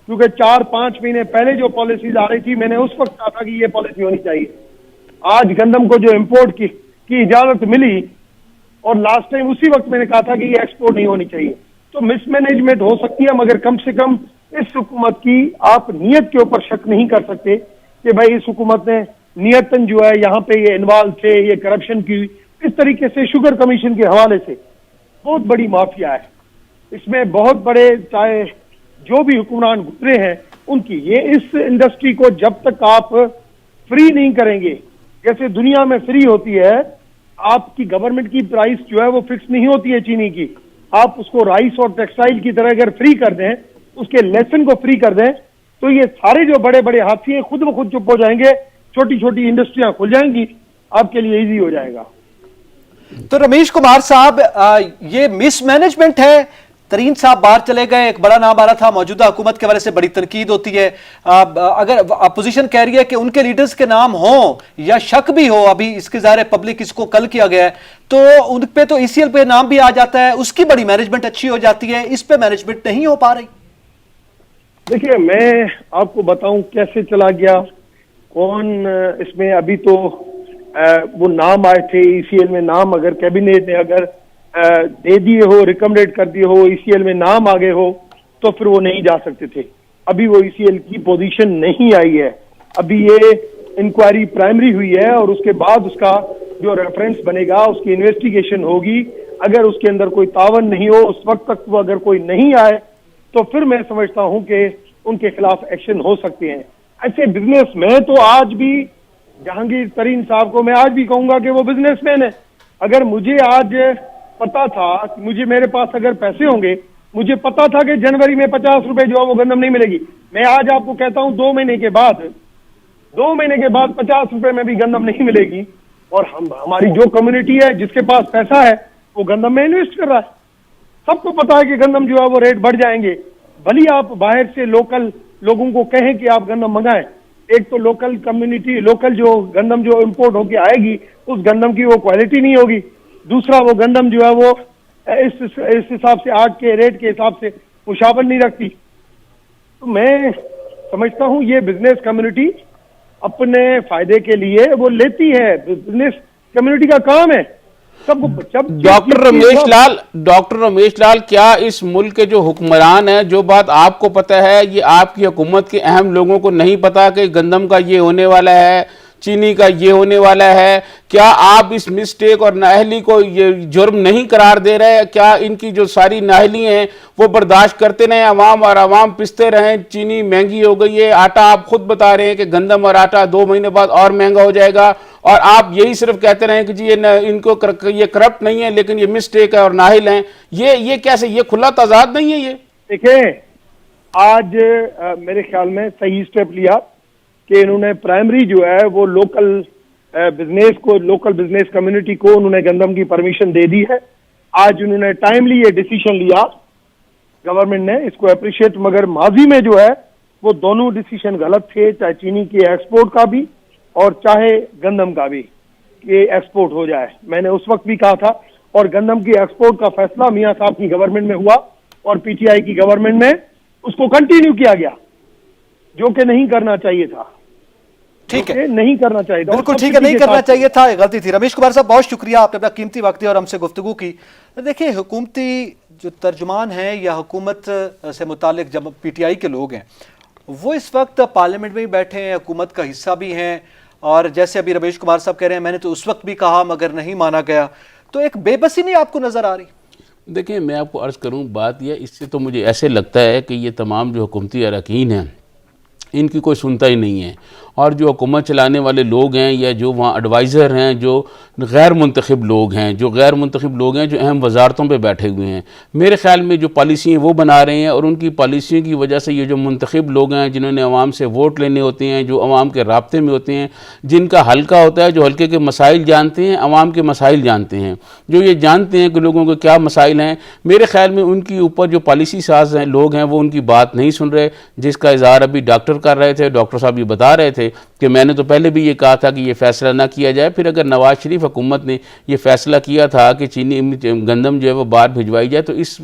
کیونکہ 4-5 مہینے پہلے جو پالیسیز آ رہی تھی میں نے اس وقت کہا تھا کہ یہ پالیسی ہونی چاہیے. آج گندم کو جو امپورٹ کی اجازت ملی اور لاسٹ ٹائم اسی وقت میں نے کہا تھا کہ یہ ایکسپورٹ نہیں ہونی چاہیے. تو مس مینجمنٹ ہو سکتی ہے, مگر کم سے کم اس حکومت کی آپ نیت کے اوپر شک نہیں کر سکتے کہ بھائی اس حکومت نے نیتن جو ہے یہاں پہ یہ انوالو تھے, یہ کرپشن کی اس طریقے سے شوگر کمیشن کے حوالے سے بہت بڑی مافیا ہے. اس میں بہت بڑے چاہے جو بھی حکمران گزرے ہیں ان کی, یہ اس انڈسٹری کو جب تک آپ فری نہیں کریں گے, جیسے دنیا میں فری ہوتی ہے, آپ کی گورنمنٹ کی پرائس جو ہے وہ فکس نہیں ہوتی ہے چینی کی, آپ اس کو رائس اور ٹیکسٹائل کی طرح اگر فری کر دیں, اس کے لیسن کو فری کر دیں, تو یہ سارے جو بڑے بڑے ہاتھی ہیں خود بخود چپ ہو جائیں گے, چھوٹی چھوٹی انڈسٹریاں کھل جائیں گی, آپ کے لیے ایزی ہو جائے گا. تو رمیش کمار صاحب, یہ مس مینجمنٹ ہے. ترین صاحب باہر چلے گئے, ایک بڑا نام آ رہا تھا, موجودہ حکومت کے حوالے سے بڑی تنقید ہوتی ہے. اگر اپوزیشن کہہ رہی ہے کہ ان کے لیڈرز کے نام ہوں یا شک بھی ہو, ابھی اس کے ظاہر پبلک اس کو کل کیا گیا ہے, تو ان پہ تو ECL پہ نام بھی آ جاتا ہے, اس کی بڑی مینجمنٹ اچھی ہو جاتی ہے, اس پہ مینجمنٹ نہیں ہو پا رہی. دیکھیے, میں آپ کو بتاؤں کیسے چلا گیا, کون اس میں ابھی تو وہ نام آئے تھے ECL میں, نام اگر کیبنیٹ نے اگر دے دیے ہو, ریکمنڈیٹ کر دیے ہو, ECL میں نام آگے ہو, تو پھر وہ نہیں جا سکتے تھے. ابھی وہ ECL کی پوزیشن نہیں آئی ہے, ابھی یہ انکوائری پرائمری ہوئی ہے اور اس کے بعد اس کا جو ریفرنس بنے گا, اس کی انویسٹیگیشن ہوگی. اگر اس کے اندر کوئی تعاون نہیں ہو, اس وقت تک وہ اگر کوئی نہیں آئے, تو پھر میں سمجھتا ہوں کہ ان کے خلاف ایکشن ہو سکتے ہیں. ایسے بزنس میں تو آج بھی جہانگیر ترین صاحب کو میں آج بھی کہوں گا کہ وہ بزنس مین ہے. اگر مجھے آج پتا تھا, مجھے میرے پاس اگر پیسے ہوں گے, مجھے پتا تھا کہ جنوری میں 50 روپے جو ہے وہ گندم نہیں ملے گی, میں آج آپ کو کہتا ہوں 2 مہینے کے بعد 50 روپے میں بھی گندم نہیں ملے گی. اور ہماری جو کمیونٹی ہے جس کے پاس پیسہ ہے وہ گندم میں انویسٹ کر رہا ہے. سب کو پتا ہے کہ گندم جو ہے وہ ریٹ بڑھ جائیں گے, بھلی آپ باہر سے لوکل لوگوں کو کہیں کہ آپ گندم منگائیں. ایک تو لوکل کمیونٹی, لوکل جو گندم جو امپورٹ ہو کے آئے گی, اس گندم کی وہ کوالٹی نہیں ہوگی. دوسرا, وہ گندم جو ہے وہ اس حساب سے آج کے ریٹ کے حساب سے مشابہت نہیں رکھتی. تو میں سمجھتا ہوں یہ بزنس کمیونٹی اپنے فائدے کے لیے وہ لیتی ہے, بزنس کمیونٹی کا کام ہے. سب جب ڈاکٹر رمیش لال, کیا اس ملک کے جو حکمران ہیں, جو بات آپ کو پتہ ہے یہ آپ کی حکومت کے اہم لوگوں کو نہیں پتا کہ گندم کا یہ ہونے والا ہے, چینی کا یہ ہونے والا ہے، کیا آپ اس مسٹیک اور نااہلی کو یہ جرم نہیں قرار دے رہے؟ کیا ان کی جو ساری نااہلی ہیں وہ برداشت کرتے رہیں عوام، اور عوام پستے رہیں؟ چینی مہنگی ہو گئی ہے، آٹا آپ خود بتا رہے ہیں کہ گندم اور آٹا 2 مہینے بعد اور مہنگا ہو جائے گا، اور آپ یہی صرف کہتے رہیں کہ جی ان کو یہ کرپٹ نہیں ہے لیکن یہ مسٹیک ہے اور نااہل ہیں. یہ کیسے؟ یہ کھلا تضاد نہیں ہے؟ یہ دیکھیں، آج میرے خیال میں صحیح سٹیپ لیا کہ انہوں نے پرائمری جو ہے وہ لوکل بزنس کمیونٹی کو انہوں نے گندم کی پرمیشن دے دی ہے. آج انہوں نے ٹائملی یہ ڈیسیشن لیا گورنمنٹ نے، اس کو اپریشیٹ. مگر ماضی میں جو ہے وہ دونوں ڈیسیشن غلط تھے، چاہے چینی کے ایکسپورٹ کا بھی اور چاہے گندم کا بھی کہ ایکسپورٹ ہو جائے. میں نے اس وقت بھی کہا تھا، اور گندم کی ایکسپورٹ کا فیصلہ میاں صاحب کی گورنمنٹ میں ہوا اور پی ٹی آئی کی گورنمنٹ میں اس کو کنٹینیو کیا گیا، جو کہ نہیں کرنا چاہیے تھا. ٹھیک ہے، نہیں کرنا چاہیے تھا، بالکل ٹھیک ہے، نہیں کرنا چاہیے تھا، غلطی تھی. رمیش کمار صاحب بہت شکریہ، آپ نے اپنا قیمتی وقت دیا اور ہم سے گفتگو کی. دیکھیں، حکومتی جو ترجمان ہیں یا حکومت سے متعلق جب پی ٹی آئی کے لوگ ہیں وہ اس وقت پارلیمنٹ میں ہی بیٹھے ہیں، حکومت کا حصہ بھی ہیں، اور جیسے ابھی رمیش کمار صاحب کہہ رہے ہیں میں نے تو اس وقت بھی کہا مگر نہیں مانا گیا، تو ایک بے بسی نہیں آپ کو نظر آ رہی؟ دیکھیں، میں آپ کو عرض کروں، بات یہ اس سے تو مجھے ایسے لگتا ہے کہ یہ تمام جو حکومتی اراکین ہیں ان کی کوئی سنتا ہی نہیں ہے، اور جو حکومت چلانے والے لوگ ہیں یا جو وہاں ایڈوائزر ہیں، جو غیر منتخب لوگ ہیں، جو اہم وزارتوں پہ بیٹھے ہوئے ہیں، میرے خیال میں جو پالیسی ہیں وہ بنا رہے ہیں، اور ان کی پالیسیوں کی وجہ سے یہ جو منتخب لوگ ہیں جنہوں نے عوام سے ووٹ لینے ہوتے ہیں، جو عوام کے رابطے میں ہوتے ہیں، جن کا حلقہ ہوتا ہے، جو حلقے کے مسائل جانتے ہیں، عوام کے مسائل جانتے ہیں، جو یہ جانتے ہیں کہ لوگوں کو کیا مسائل ہیں، میرے خیال میں ان کی اوپر جو پالیسی ساز ہیں لوگ ہیں وہ ان کی بات نہیں سن رہے، جس کا اظہار ابھی ڈاکٹر کر رہے تھے. ڈاکٹر صاحب یہ بتا رہے تھے کہ میں نے تو پہلے بھی یہ کہا تھا کہ یہ فیصلہ نہ کیا جائے، پھر اگر نواز شریف حکومت نے یہ فیصلہ کیا تھا کہ چینی گندم جو ہے وہ باہر بھجوائی جائے، تو اس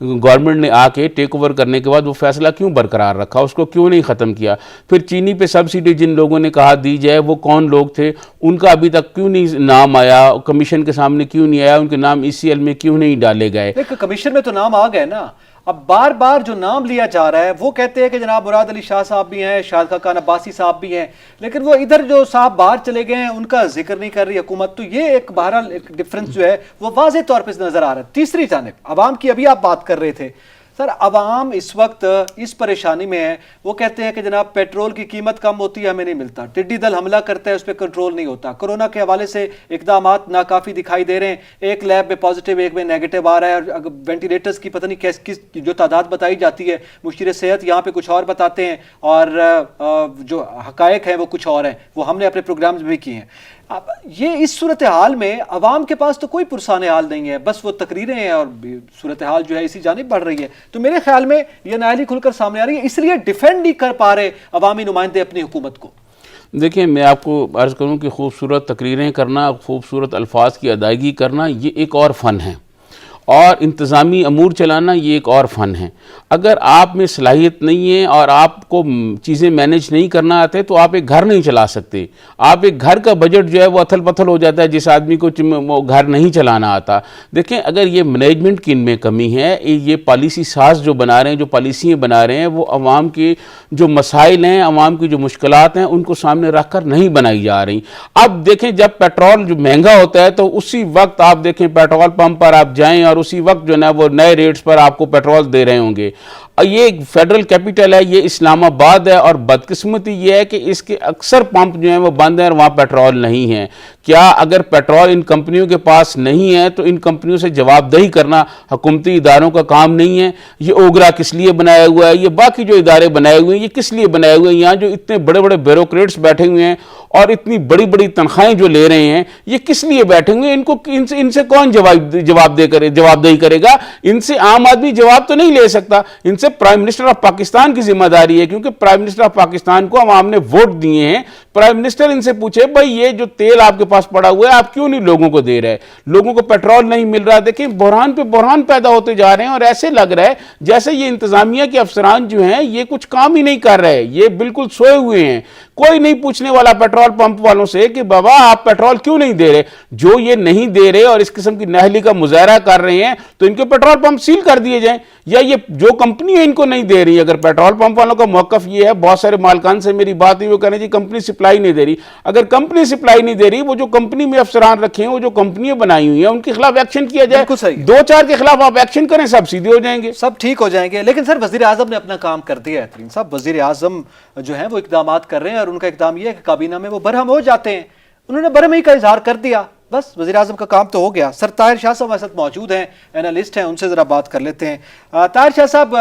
گورنمنٹ نے آ کے ٹیک اوور کرنے کے بعد وہ فیصلہ کیوں برقرار رکھا، اس کو کیوں نہیں ختم کیا؟ پھر چینی پہ سبسڈی جن لوگوں نے کہا دی جائے وہ کون لوگ تھے، ان کا ابھی تک کیوں نہیں نام آیا، کمیشن کے سامنے کیوں نہیں آیا، ان کے نام ECL میں کیوں نہیں ڈالے گئے؟ کمیشن میں تو نام آ گئے نا. اب بار بار جو نام لیا جا رہا ہے وہ کہتے ہیں کہ جناب مراد علی شاہ صاحب بھی ہیں، شاہد خاقان عباسی صاحب بھی ہیں، لیکن وہ ادھر جو صاحب باہر چلے گئے ہیں ان کا ذکر نہیں کر رہی حکومت. تو یہ ایک بہرحال ایک ڈفرنس جو ہے وہ واضح طور پہ نظر آ رہا ہے. تیسری جانب عوام کی ابھی آپ بات کر رہے تھے سر، عوام اس وقت اس پریشانی میں ہے، وہ کہتے ہیں کہ جناب پیٹرول کی قیمت کم ہوتی ہے ہمیں نہیں ملتا، ٹڈی دل حملہ کرتا ہے اس پہ کنٹرول نہیں ہوتا، کورونا کے حوالے سے اقدامات ناکافی دکھائی دے رہے ہیں، ایک لیب میں پازیٹیو ایک میں نیگیٹو آ رہا ہے، اور وینٹیلیٹرز کی پتہ نہیں کس جو تعداد بتائی جاتی ہے مشیر صحت یہاں پہ کچھ اور بتاتے ہیں، اور جو حقائق ہیں وہ کچھ اور ہیں، وہ ہم نے اپنے پروگرامز میں بھی کیے ہیں. یہ اس صورتحال میں عوام کے پاس تو کوئی پرسان حال نہیں ہے، بس وہ تقریریں ہیں، اور صورتحال جو ہے اسی جانب بڑھ رہی ہے. تو میرے خیال میں یہ نااہلی کھل کر سامنے آ رہی ہے، اس لیے ڈیفینڈ نہیں کر پا رہے عوامی نمائندے اپنی حکومت کو. دیکھیں، میں آپ کو عرض کروں کہ خوبصورت تقریریں کرنا، خوبصورت الفاظ کی ادائیگی کرنا یہ ایک اور فن ہے، اور انتظامی امور چلانا یہ ایک اور فن ہے. اگر آپ میں صلاحیت نہیں ہے اور آپ کو چیزیں مینیج نہیں کرنا آتے تو آپ ایک گھر نہیں چلا سکتے. آپ ایک گھر کا بجٹ جو ہے وہ اتھل پتھل ہو جاتا ہے جس آدمی کو گھر نہیں چلانا آتا. دیکھیں، اگر یہ مینجمنٹ کی ان میں کمی ہے، یہ پالیسی ساز جو بنا رہے ہیں، جو پالیسیاں بنا رہے ہیں، وہ عوام کے جو مسائل ہیں، عوام کی جو مشکلات ہیں ان کو سامنے رکھ کر نہیں بنائی جا رہی. اب دیکھیں، جب پیٹرول جو مہنگا ہوتا ہے تو اسی وقت آپ دیکھیں پیٹرول پمپ پر آپ جائیں اور اسی وقت جو ہے وہ نئے ریٹس پر آپ کو پیٹرول دے رہے ہوں گے. یہ فیڈرل کیپٹل ہے، یہ اسلام آباد ہے، اور بدقسمتی یہ ہے کہ اس کے اکثر پمپ جو ہیں وہ بند ہیں اور وہاں پیٹرول نہیں ہے. کیا اگر پیٹرول ان کمپنیوں کے پاس نہیں ہے تو ان کمپنیوں سے جواب دہی کرنا حکومتی اداروں کا کام نہیں ہے؟ یہ اوگرا کس لیے بنایا ہوا ہے؟ یہ باقی جو ادارے بنائے ہوئے ہیں یہ کس لیے بنائے ہوئے ہیں؟ یہاں جو اتنے بڑے بڑے بیوروکریٹس بیٹھے ہوئے ہیں اور اتنی بڑی بڑی تنخواہیں جو لے رہے ہیں، یہ کس لیے بیٹھے ہوئے ہیں؟ ان سے کون جواب دہی کرے گا؟ ان سے عام آدمی جواب تو نہیں لے سکتا. ان سے پرائم منسٹر آف پاکستان کی ذمہ داری ہے، کیونکہ پرائم منسٹر آف پاکستان کو عوام نے ووٹ دیے ہیں. پرائم منسٹر ان سے پوچھے بھائی یہ جو تیل آپ کے پاس پڑا ہوا ہے آپ کیوں نہیں لوگوں کو دے رہے؟ لوگوں کو پیٹرول نہیں مل رہا. دیکھیں، بحران پہ بحران پیدا ہوتے جا رہے ہیں، اور ایسے لگ رہا ہے جیسے یہ انتظامیہ کے افسران جو ہیں یہ کچھ کام ہی نہیں کر رہے، یہ بالکل سوئے ہوئے ہیں. کوئی نہیں پوچھنے والا پیٹرول پمپ والوں سے کہ بابا آپ پیٹرول کیوں نہیں دے رہے. جو یہ نہیں دے رہے اور اس قسم کی نااہلی کا مظاہرہ کر رہے ہیں تو ان کے پیٹرول پمپ سیل کر دیے جائیں، یا یہ جو کمپنی ان کو نہیں دے رہی. اگر پیٹرول پمپ والوں کا موقف یہ ہے، بہت سارے مالکان سے میری بات ہوئی، وہ کہہ رہے ہیں جی کمپنی سپلائی سپلائی نہیں دے رہی. اگر کمپنی سپلائی نہیں دے رہی, وہ جو کمپنی میں افسران رکھے ہیں, وہ جو کمپنیاں بنائی ہوئی ہیں, ان کے خلاف ایکشن کیا جائے. بالکل صحیح. 2-4 کے خلاف آپ ایکشن کریں, سب سیدھے ہو جائیں گے, سب ٹھیک ہو جائیں گے. لیکن سر وزیر اعظم نے اپنا کام کر دیا ہے ترین صاحب. وزیر اعظم جو ہیں وہ اقدامات کر رہے ہیں, اور ان کا اقدام یہ ہے کہ کابینہ میں وہ برہم ہو جاتے ہیں. انہوں نے برہمی کا اظہار کر دیا, بس وزیر اعظم کا کام تو ہو گیا. سر طاہر شاہ صاحب ہمارے ساتھ موجود ہیں, اینالسٹ ہیں, ان سے ذرا بات کر لیتے ہیں. طاہر شاہ صاحب,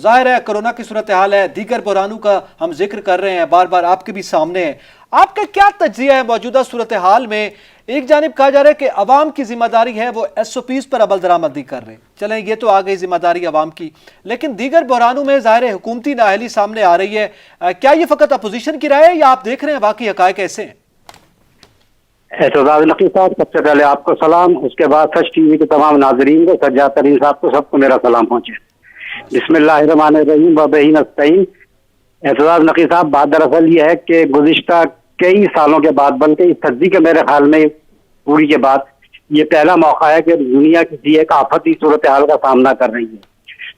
ظاہر ہے کرونا کی صورتحال ہے, دیگر بحرانوں کا ہم ذکر کر رہے ہیں, بار بار آپ کے بھی سامنے ہے. آپ کا کیا تجزیہ ہے موجودہ صورتحال میں؟ ایک جانب کہا جا رہا ہے کہ عوام کی ذمہ داری ہے, وہ ایس او پیز پر عمل درآمد کر رہے ہیں. چلیں یہ تو آ گئی ذمہ داری عوام کی, لیکن دیگر بحرانوں میں ظاہر ہے حکومتی نااہلی سامنے آ رہی ہے. کیا یہ فقط اپوزیشن کی رائے ہے یا آپ دیکھ رہے ہیں باقی حقائق ایسے ہیں؟ اعتزاز نقی صاحب, سب سے پہلے آپ کو سلام, اس کے بعد سچ ٹی وی کے تمام ناظرین کو, سجاد ترین صاحب کو, سب کو میرا سلام پہنچے. بسم اللہ الرحمن الرحیم و بہ نستعین. اعتزاز نقی صاحب, بات دراصل یہ ہے کہ گزشتہ کئی سالوں کے بعد, بلکہ اس صدی کے میرے خیال میں پوری کے بعد, یہ پہلا موقع ہے کہ دنیا کسی ایک آفتی صورتحال کا سامنا کر رہی ہے.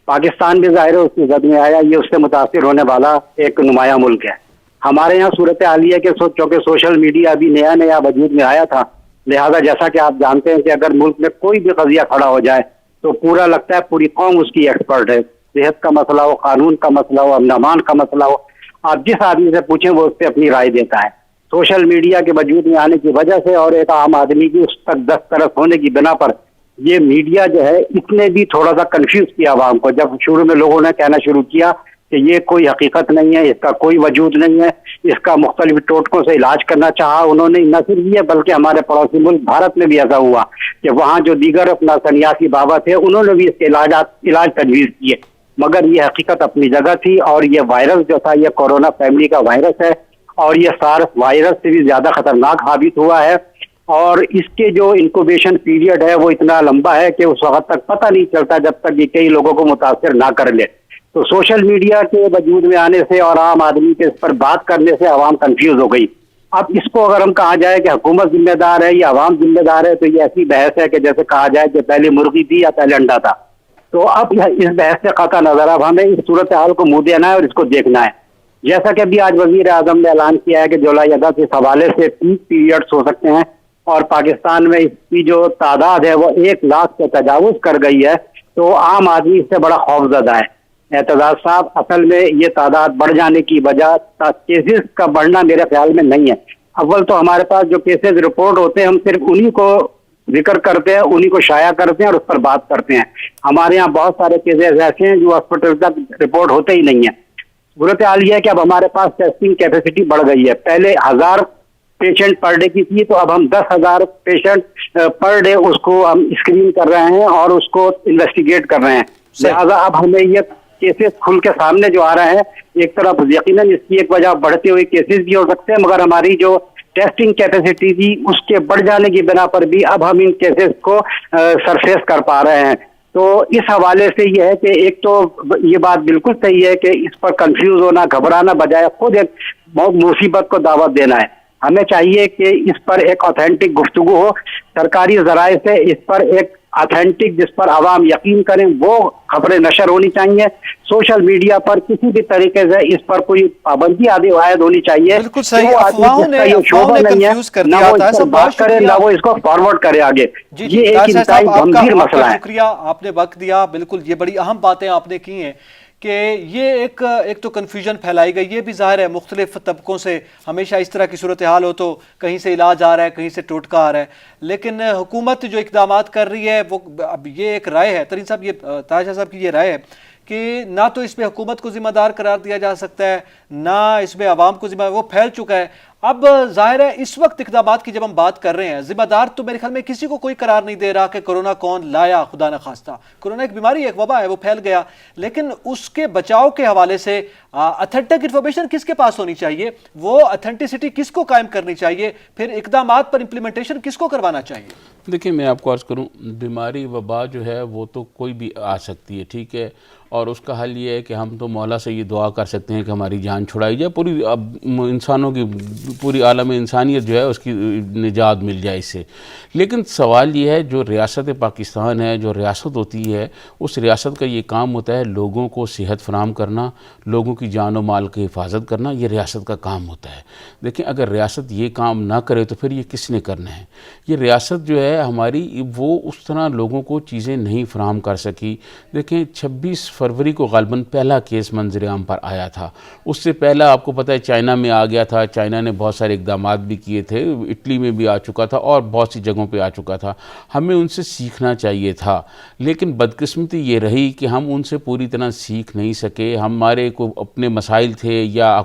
پاکستان بھی ظاہر ہے اس کی زد میں آیا, یہ اس سے متاثر ہونے والا ایک نمایاں ملک ہے. ہمارے یہاں صورتحال یہ ہے کہ چونکہ سوشل میڈیا ابھی نیا نیا وجود میں آیا تھا, لہذا جیسا کہ آپ جانتے ہیں کہ اگر ملک میں کوئی بھی قضیہ کھڑا ہو جائے تو پورا لگتا ہے پوری قوم اس کی ایکسپرٹ ہے. صحت کا مسئلہ ہو, قانون کا مسئلہ ہو, امن امان کا مسئلہ ہو, آپ جس آدمی سے پوچھیں وہ اس پہ اپنی رائے دیتا ہے. سوشل میڈیا کے وجود میں آنے کی وجہ سے اور ایک عام آدمی کی اس تک دسترس ہونے کی بنا پر یہ میڈیا جو ہے اس نے بھی تھوڑا سا کنفیوز کیا عوام کو. جب شروع میں لوگوں نے کہنا شروع کیا کہ یہ کوئی حقیقت نہیں ہے, اس کا کوئی وجود نہیں ہے, اس کا مختلف ٹوٹکوں سے علاج کرنا چاہا انہوں نے, نہ صرف یہ بلکہ ہمارے پڑوسی ملک بھارت میں بھی ایسا ہوا کہ وہاں جو دیگر اپنا سنیاسی بابا تھے انہوں نے بھی اس کے علاج تجویز کیے, مگر یہ حقیقت اپنی جگہ تھی. اور یہ وائرس جو تھا یہ کورونا فیملی کا وائرس ہے, اور یہ سارس وائرس سے بھی زیادہ خطرناک ثابت ہوا ہے. اور اس کے جو انکوبیشن پیریڈ ہے وہ اتنا لمبا ہے کہ اس وقت تک پتہ نہیں چلتا جب تک یہ کئی لوگوں کو متاثر نہ کر لے. تو سوشل میڈیا کے وجود میں آنے سے اور عام آدمی کے اس پر بات کرنے سے عوام کنفیوز ہو گئی. اب اس کو اگر ہم کہا جائے کہ حکومت ذمہ دار ہے یا عوام ذمہ دار ہے, تو یہ ایسی بحث ہے کہ جیسے کہا جائے کہ پہلے مرغی تھی یا پہلے انڈا تھا. تو اب اس بحث سے قطع نظر اب ہمیں اس صورتحال کو منہ دینا ہے اور اس کو دیکھنا ہے. جیسا کہ ابھی آج وزیر اعظم نے اعلان کیا ہے کہ جولائی اگست اس حوالے سے 30 پیریڈز ہو سکتے ہیں, اور پاکستان میں اس کی جو تعداد ہے وہ 1 لاکھ سے تجاوز کر گئی ہے, تو عام آدمی اس سے بڑا خوف زدہ ہے. اعتزاز صاحب, اصل میں یہ تعداد بڑھ جانے کی وجہ کیسز کا بڑھنا میرے خیال میں نہیں ہے. اول تو ہمارے پاس جو کیسز رپورٹ ہوتے ہیں ہم صرف انہی کو ذکر کرتے ہیں, انہی کو شائع کرتے ہیں اور اس پر بات کرتے ہیں. ہمارے یہاں بہت سارے کیسز ایسے ہیں جو ہاسپٹل تک رپورٹ ہوتے ہی نہیں ہیں. صورتحال یہ ہے کہ اب ہمارے پاس ٹیسٹنگ کیپیسٹی بڑھ گئی ہے. پہلے 1000 پیشنٹ پر ڈے کی تھی, تو اب ہم 10,000 پیشنٹ پر ڈے اس کو ہم اسکرین کر رہے ہیں اور اس کو انویسٹیگیٹ کر رہے ہیں. لہٰذا اب ہمیں یہ کیسز کھل کے سامنے جو آ رہے ہیں, ایک طرف یقیناً اس کی ایک وجہ بڑھتے ہوئے کیسز بھی ہو سکتے ہیں, مگر ہماری جو ٹیسٹنگ کیپیسٹی تھی اس کے بڑھ جانے کی بنا پر بھی اب ہم ان کیسز کو سرفیس کر پا رہے ہیں. تو اس حوالے سے یہ ہے کہ ایک تو یہ بات بالکل صحیح ہے کہ اس پر کنفیوز ہونا, گھبرانا بجائے خود ایک مصیبت کو دعوت دینا ہے. ہمیں چاہیے کہ اس پر ایک آتھینٹک گفتگو ہو, سرکاری ذرائع سے اس پر ایک آتھینٹک جس پر عوام یقین کریں وہ خبریں نشر ہونی چاہیے. سوشل میڈیا پر کسی بھی طریقے سے اس پر کوئی پابندی عائد ہونی چاہیے. بالکل صحیح, افواہوں نے کنفیوز کر دیا تھا, نہ بات کرے نہ وہ اس کو فارورڈ کرے آگے. یہ ایک انتہائی گمبھیر مسئلہ ہے. شکریہ, آپ نے وقت دیا. بالکل یہ بڑی اہم باتیں آپ نے کی ہیں کہ یہ ایک تو کنفیوژن پھیلائی گئی. یہ بھی ظاہر ہے مختلف طبقوں سے ہمیشہ اس طرح کی صورتحال ہو تو کہیں سے علاج آ رہا ہے, کہیں سے ٹوٹکا آ رہا ہے, لیکن حکومت جو اقدامات کر رہی ہے وہ اب یہ ایک رائے ہے ترین صاحب, یہ طاہر شاہ صاحب کی یہ رائے ہے کہ نہ تو اس میں حکومت کو ذمہ دار قرار دیا جا سکتا ہے, نہ اس میں عوام کو ذمہ, وہ پھیل چکا ہے. اب ظاہر ہے اس وقت اقدامات کی جب ہم بات کر رہے ہیں, ذمہ دار تو میرے خیال میں کسی کو کوئی قرار نہیں دے رہا کہ کرونا کون لایا, خدا نہ خواستہ. کرونا ایک بیماری ہے, ایک وبا ہے, وہ پھیل گیا, لیکن اس کے بچاؤ کے حوالے سے اتھینٹک انفارمیشن کس کے پاس ہونی چاہیے, وہ اتھینٹسٹی کس کو قائم کرنی چاہیے, پھر اقدامات پر امپلیمنٹیشن کس کو کروانا چاہیے. دیکھیں میں آپ کو عرض کروں, بیماری وبا جو ہے وہ تو کوئی بھی آ سکتی ہے, ٹھیک ہے, اور اس کا حل یہ ہے کہ ہم تو مولا سے یہ دعا کر سکتے ہیں کہ ہماری جان چھڑائی جائے. پوری اب انسانوں کی پوری عالم انسانیت جو ہے اس کی نجات مل جائے اس سے. لیکن سوال یہ ہے جو ریاست پاکستان ہے, جو ریاست ہوتی ہے, اس ریاست کا یہ کام ہوتا ہے لوگوں کو صحت فراہم کرنا, لوگوں کی جان و مال کی حفاظت کرنا, یہ ریاست کا کام ہوتا ہے. دیکھیں اگر ریاست یہ کام نہ کرے تو پھر یہ کس نے کرنا ہے؟ یہ ریاست جو ہے ہماری وہ اس طرح لوگوں کو چیزیں نہیں فراہم کر سکی. دیکھیں 26 فروری کو غالباً پہلا کیس منظر عام پر آیا تھا. اس سے پہلا آپ کو پتہ ہے چائنا میں آ گیا تھا, چائنا نے بہت سارے اقدامات بھی کیے تھے, اٹلی میں بھی آ چکا تھا اور بہت سی جگہوں پہ آ چکا تھا. ہمیں ان سے سیکھنا چاہیے تھا, لیکن بدقسمتی یہ رہی کہ ہم ان سے پوری طرح سیکھ نہیں سکے. ہمارے کو اپنے مسائل تھے یا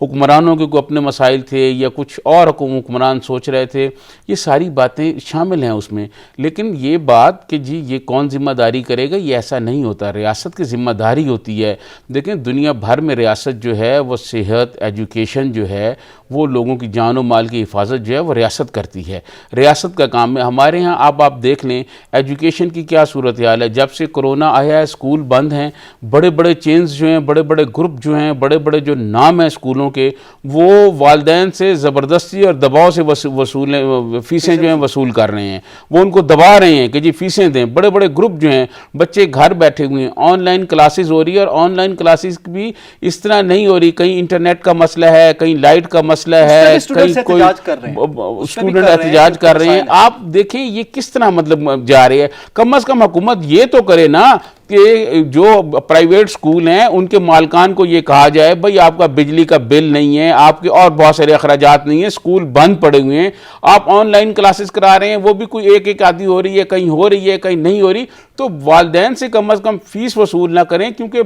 حکمرانوں کے کوئی اپنے مسائل تھے یا کچھ اور حکمران سوچ رہے تھے, یہ ساری باتیں شامل ہیں اس میں. لیکن یہ بات کہ جی یہ کون ذمہ داری کرے گا, یہ ایسا نہیں ہوتا. ریاست کی ذمہ داری ہوتی ہے. دیکھیں دنیا بھر میں ریاست جو ہے وہ صحت, ایجوکیشن جو ہے وہ لوگوں کی جان و مال کی حفاظت جو ہے وہ ریاست کرتی ہے. ریاست کا کام ہے. ہمارے ہاں آپ دیکھ لیں ایجوکیشن کی کیا صورتحال ہے. جب سے کرونا آیا ہے اسکول بند ہیں. بڑے بڑے چینز جو ہیں, بڑے بڑے گروپ جو ہیں, بڑے بڑے جو نام ہیں اسکولوں کے, وہ والدین سے زبردستی اور دباؤ سے فیسیں جو ہیں وصول کر رہے ہیں. وہ ان کو دبا رہے ہیں کہ جی فیسیں دیں. بڑے بڑے گروپ جو ہیں, بچے گھر بیٹھے ہوئے ہیں, آن لائن کلاسز ہو رہی ہے. اور آن لائن کلاسز بھی اس طرح نہیں ہو رہی, کہیں انٹرنیٹ کا مسئلہ ہے, کہیں لائٹ کا مسئلہ ہے, کہیں کوئی اسٹوڈنٹ احتجاج کر رہے ہیں. آپ دیکھیں یہ کس طرح مطلب جا رہی ہے. کم از کم حکومت یہ تو کرے نا کہ جو پرائیویٹ سکول ہیں ان کے مالکان کو یہ کہا جائے بھئی آپ کا بجلی کا بل نہیں ہے, آپ کے اور بہت سارے اخراجات نہیں ہیں, سکول بند پڑے ہوئے ہیں, آپ آن لائن کلاسز کرا رہے ہیں, وہ بھی کوئی ایک آدھی ہو رہی ہے, کہیں ہو رہی ہے کہیں نہیں ہو رہی. تو والدین سے کم از کم فیس وصول نہ کریں, کیونکہ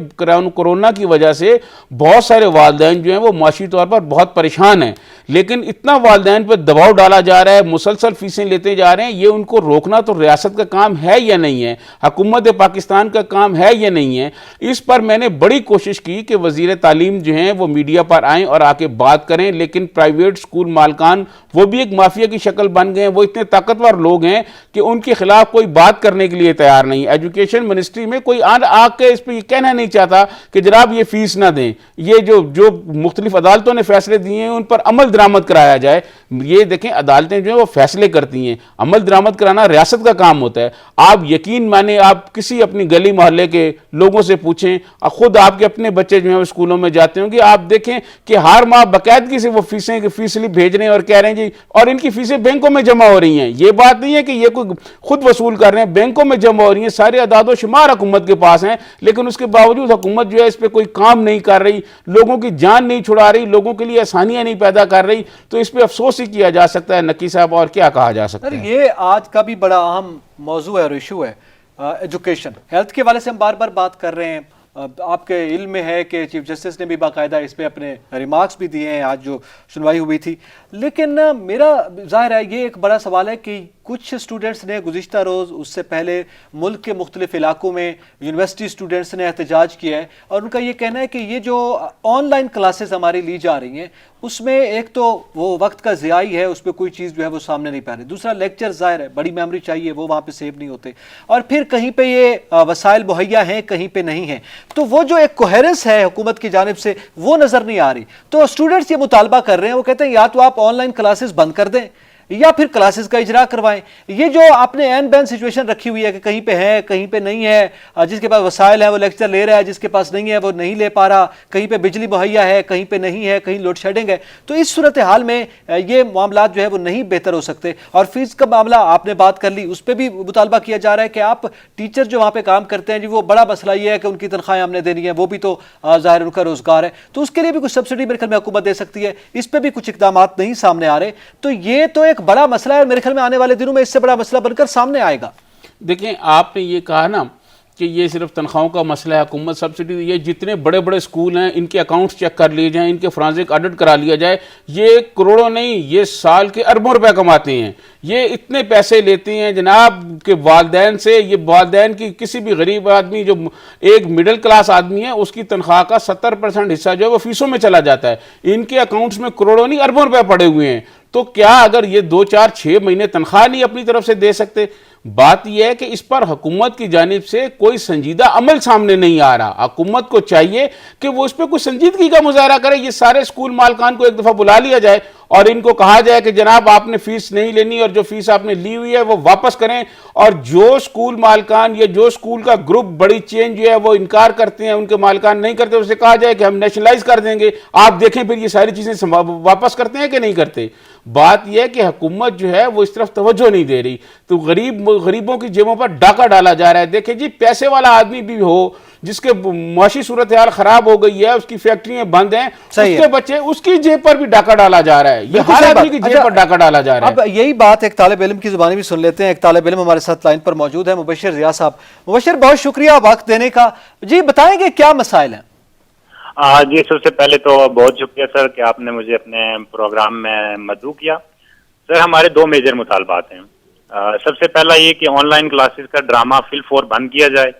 کرونا کی وجہ سے بہت سارے والدین جو ہیں وہ معاشی طور پر بہت پریشان ہیں. لیکن اتنا والدین پہ دباؤ ڈالا جا رہا ہے, مسلسل فیسیں لیتے جا رہے ہیں. یہ ان کو روکنا تو ریاست کا کام ہے یا نہیں ہے, حکومت پاکستان کا کام ہے یا نہیں ہے. اس پر میں نے بڑی کوشش کی کہ وزیر تعلیم جو ہیں وہ میڈیا پر آئیں اور آ کے بات کریں, لیکن پرائیویٹ سکول مالکان وہ بھی ایک مافیا کی شکل بن گئے ہیں. وہ اتنے طاقتور لوگ ہیں کہ ان کے خلاف کوئی بات کرنے کے لیے تیار نہیں. ایجوکیشن منسٹری میں کوئی آ کے اس پہ یہ کہنا نہیں چاہتا کہ جناب یہ فیس نہ دیں. یہ جو مختلف عدالتوں نے فیصلے دیے ہیں ان پر عمل درآمد کرایا جائے. یہ دیکھیں عدالتیں جو ہیں وہ فیصلے کرتی ہیں, عمل درآمد کرانا ریاست کا کام ہوتا ہے. آپ یقین مانیں, آپ کسی اپنی گلی محلے کے لوگوں سے پوچھیں, خود آپ کے اپنے بچے جو ہیں اسکولوں میں جاتے ہوں گے, آپ دیکھیں کہ ہر ماہ باقاعدگی سے وہ فیس سلپ بھیج رہے ہیں اور کہہ رہے ہیں جی, اور ان کی فیسیں بینکوں میں جمع ہو رہی ہیں. یہ بات نہیں ہے کہ یہ کوئی خود وصول کر رہے ہیں, بینکوں میں جمع ہو رہی ہیں. سارے اعداد و شمار حکومت کے پاس ہیں, لیکن اس کے باوجود حکومت جو ہے اس پہ کوئی کام نہیں کر رہی, لوگوں کی جان نہیں چھڑا رہی, لوگوں کے لیے آسانیاں نہیں پیدا کر رہی. تو اس پہ افسوس ہی کیا جا سکتا ہے نقی صاحب, اور کیا کہا جا سکتا ہے. یہ آج کا بھی بڑا اہم موضوع ہے اور ایشو ہے ایجوکیشن. ہیلتھ کے حوالے سے ہم بار بار بات کر رہے ہیں. آپ کے علم میں ہے کہ چیف جسٹس نے بھی باقاعدہ اس پہ اپنے ریمارکس بھی دیے ہیں آج جو سنوائی ہوئی تھی. لیکن میرا ظاہر ہے یہ ایک بڑا سوال ہے کہ کچھ اسٹوڈنٹس نے گزشتہ روز, اس سے پہلے ملک کے مختلف علاقوں میں یونیورسٹی اسٹوڈنٹس نے احتجاج کیا ہے, اور ان کا یہ کہنا ہے کہ یہ جو آن لائن کلاسز ہماری لی جا رہی ہیں اس میں ایک تو وہ وقت کا ضیاع ہے, اس پہ کوئی چیز جو ہے وہ سامنے نہیں پا رہی. دوسرا لیکچر ظاہر ہے بڑی میموری چاہیے, وہ وہاں پہ سیو نہیں ہوتے, اور پھر کہیں پہ یہ وسائل مہیا ہیں کہیں پہ نہیں ہیں. تو وہ جو ایک کوہیرنس ہے حکومت کی جانب سے وہ نظر نہیں آ رہی. تو اسٹوڈنٹس یہ مطالبہ کر رہے ہیں, وہ کہتے ہیں یا تو آپ آن لائن کلاسز بند کر دیں یا پھر کلاسز کا اجرا کروائیں. یہ جو آپ نے این بین سچویشن رکھی ہوئی ہے کہ کہیں پہ ہے کہیں پہ نہیں ہے, جس کے پاس وسائل ہے وہ لیکچر لے رہا ہے, جس کے پاس نہیں ہے وہ نہیں لے پا رہا, کہیں پہ بجلی مہیا ہے کہیں پہ نہیں ہے, کہیں لوڈ شیڈنگ ہے. تو اس صورتحال میں یہ معاملات جو ہے وہ نہیں بہتر ہو سکتے. اور فیس کا معاملہ آپ نے بات کر لی, اس پہ بھی مطالبہ کیا جا رہا ہے کہ آپ ٹیچر جو وہاں پہ کام کرتے ہیں جی, وہ بڑا مسئلہ یہ ہے کہ ان کی تنخواہیں ہم نے دینی ہے, وہ بھی تو ظاہر ان کا روزگار ہے, تو اس کے لیے بھی کچھ سبسڈی میرے خیال میں حکومت دے سکتی ہے. اس پہ بھی کچھ اقدامات نہیں سامنے آ رہے. تو یہ تو ایک بڑا مسئلہ ہے, میرے خیال میں آنے والے دنوں میں اس سے بڑا مسئلہ بن کر سامنے آئے گا. دیکھیں آپ نے یہ کہا نا کہ یہ صرف تنخواہوں کا مسئلہ ہے, حکومت سبسڈی, یہ جتنے بڑے بڑے سکول ہیں ان کے اکاؤنٹس چیک کر لیے جائیں, ان کے فرانزک آڈٹ کرا لیا جائے. یہ کروڑوں نہیں, یہ سال کے اربوں روپے کماتے ہیں. یہ اتنے پیسے لیتے ہیں جناب کہ والدین سے, یہ والدین کی کسی بھی غریب آدمی جو ایک مڈل کلاس آدمی ہے اس کی تنخواہ کا 70% حصہ جو ہے وہ فیسوں میں چلا جاتا ہے. ان کے اکاؤنٹس میں کروڑوں نہیں اربوں روپے پڑے ہوئے ہیں. تو کیا اگر یہ 2 4 6 مہینے تنخواہ نہیں اپنی طرف سے دے سکتے, بات یہ ہے کہ اس پر حکومت کی جانب سے کوئی سنجیدہ عمل سامنے نہیں آ رہا. حکومت کو چاہیے کہ وہ اس پہ کوئی سنجیدگی کا مظاہرہ کرے. یہ سارے اسکول مالکان کو ایک دفعہ بلا لیا جائے اور ان کو کہا جائے کہ جناب آپ نے فیس نہیں لینی اور جو فیس آپ نے لی ہوئی ہے وہ واپس کریں. اور جو اسکول مالکان یا جو اسکول کا گروپ بڑی چین جو ہے وہ انکار کرتے ہیں, ان کے مالکان نہیں کرتے, اسے کہا جائے کہ ہم نیشنلائز کر دیں گے, آپ دیکھیں پھر یہ ساری چیزیں واپس کرتے ہیں کہ نہیں کرتے. بات یہ ہے کہ حکومت جو ہے وہ اس طرف توجہ نہیں دے رہی, تو غریبوں کی جیبوں پر ڈاکہ ڈالا جا رہا ہے. دیکھیں جی, پیسے والا آدمی بھی ہو جس کے معاشی صورتحال خراب ہو گئی ہے, اس کی فیکٹریاں بند ہیں, اس کے بچے, اس کی جیب پر بھی ڈاکہ ڈالا جا رہا ہے. یہ ہر آدمی کی جیب پر ڈاکہ ڈالا جا رہا ہے. اب یہی بات ایک طالب علم کی زبانی بھی سن لیتے ہیں. ایک طالب علم ہمارے ساتھ لائن پر موجود ہے, مبشر ضیاء صاحب. مبشر, بہت شکریہ وقت دینے کا. جی بتائیں گے کیا مسائل ہیں؟ جی, سب سے پہلے تو بہت شکریہ سر کہ آپ نے مجھے اپنے پروگرام میں مدعو کیا. سر, ہمارے دو میجر مطالبات ہیں. سب سے پہلا یہ کہ آن لائن کلاسز کا ڈرامہ فل فور بند کیا جائے,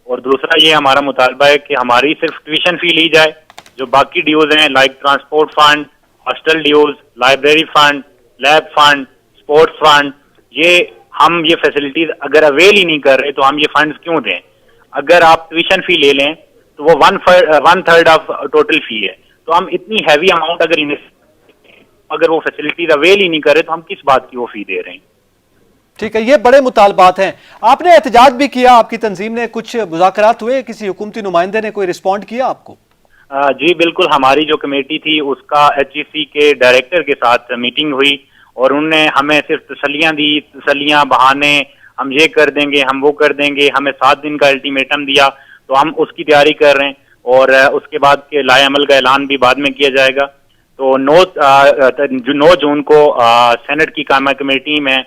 اور دوسرا یہ ہمارا مطالبہ ہے کہ ہماری صرف ٹیوشن فی لی جائے. جو باقی ڈیوز ہیں like transport fund, hostel dues, library fund, lab fund, sports fund, یہ فیسلٹیز اگر اویل ہی نہیں کر رہے تو ہم یہ فنڈز کیوں دیں؟ اگر آپ ٹیوشن فی لے لیں تو وہ 1/3 آف ٹوٹل فی ہے. تو ہم اتنی ہیوی اماؤنٹ اگر وہ فیسلٹیز اویل ہی نہیں کر رہے تو ہم کس بات کی وہ فی دے رہے ہیں؟ ٹھیک ہے, یہ بڑے مطالبات ہیں. آپ نے احتجاج بھی کیا, آپ کی تنظیم نے, کچھ مذاکرات ہوئے, کسی حکومتی نمائندے نے کوئی رسپونڈ کیا آپ کو؟ جی بالکل, ہماری جو کمیٹی تھی اس کا HEC کے ڈائریکٹر کے ساتھ میٹنگ ہوئی اور انہوں نے ہمیں صرف تسلیاں بہانے, ہم یہ کر دیں گے, ہم وہ کر دیں گے, ہمیں 7 دن کا الٹیمیٹم دیا. تو ہم اس کی تیاری کر رہے ہیں اور اس کے بعد کے لائے عمل کا اعلان بھی بعد میں کیا جائے گا. تو 9 جون کو سینٹ کی قائمہ کمیٹی میں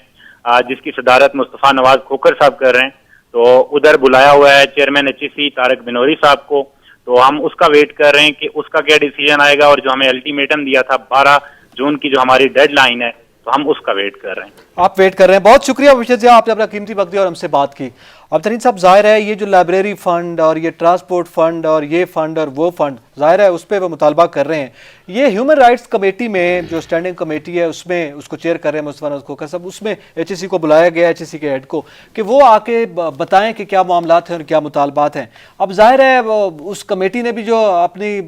جس کی صدارت مصطفیٰ نواز کھوکھر صاحب کر رہے ہیں, تو ادھر بلایا ہوا ہے چیئرمین HEC طارق بنوری صاحب کو. تو ہم اس کا ویٹ کر رہے ہیں کہ اس کا کیا ڈیسیجن آئے گا, اور جو ہمیں الٹیمیٹم دیا تھا 12 جون کی جو ہماری ڈیڈ لائن ہے, تو ہم اس کا ویٹ کر رہے ہیں. آپ ویٹ کر رہے ہیں. بہت شکریہ مبشر ضیاء, آپ نے اپنا قیمتی وقت دیا اور ہم سے بات کی. اب ترین صاحب, ظاہر ہے یہ جو لائبریری فنڈ اور یہ ٹرانسپورٹ فنڈ اور یہ فنڈ اور وہ فنڈ, ظاہر ہے اس پہ وہ مطالبہ کر رہے ہیں. یہ ہیومن رائٹس کمیٹی میں جو اسٹینڈنگ کمیٹی ہے اس میں اس کو چیئر کر رہے ہیں مصطفیٰ نواز کھوکھر صاحب, اس میں HEC کو بلایا گیا, HEC کے ہیڈ کو, کہ وہ آ کے بتائیں کہ کیا معاملات ہیں اور کیا مطالبات ہیں. اب ظاہر ہے اس کمیٹی نے بھی جو اپنی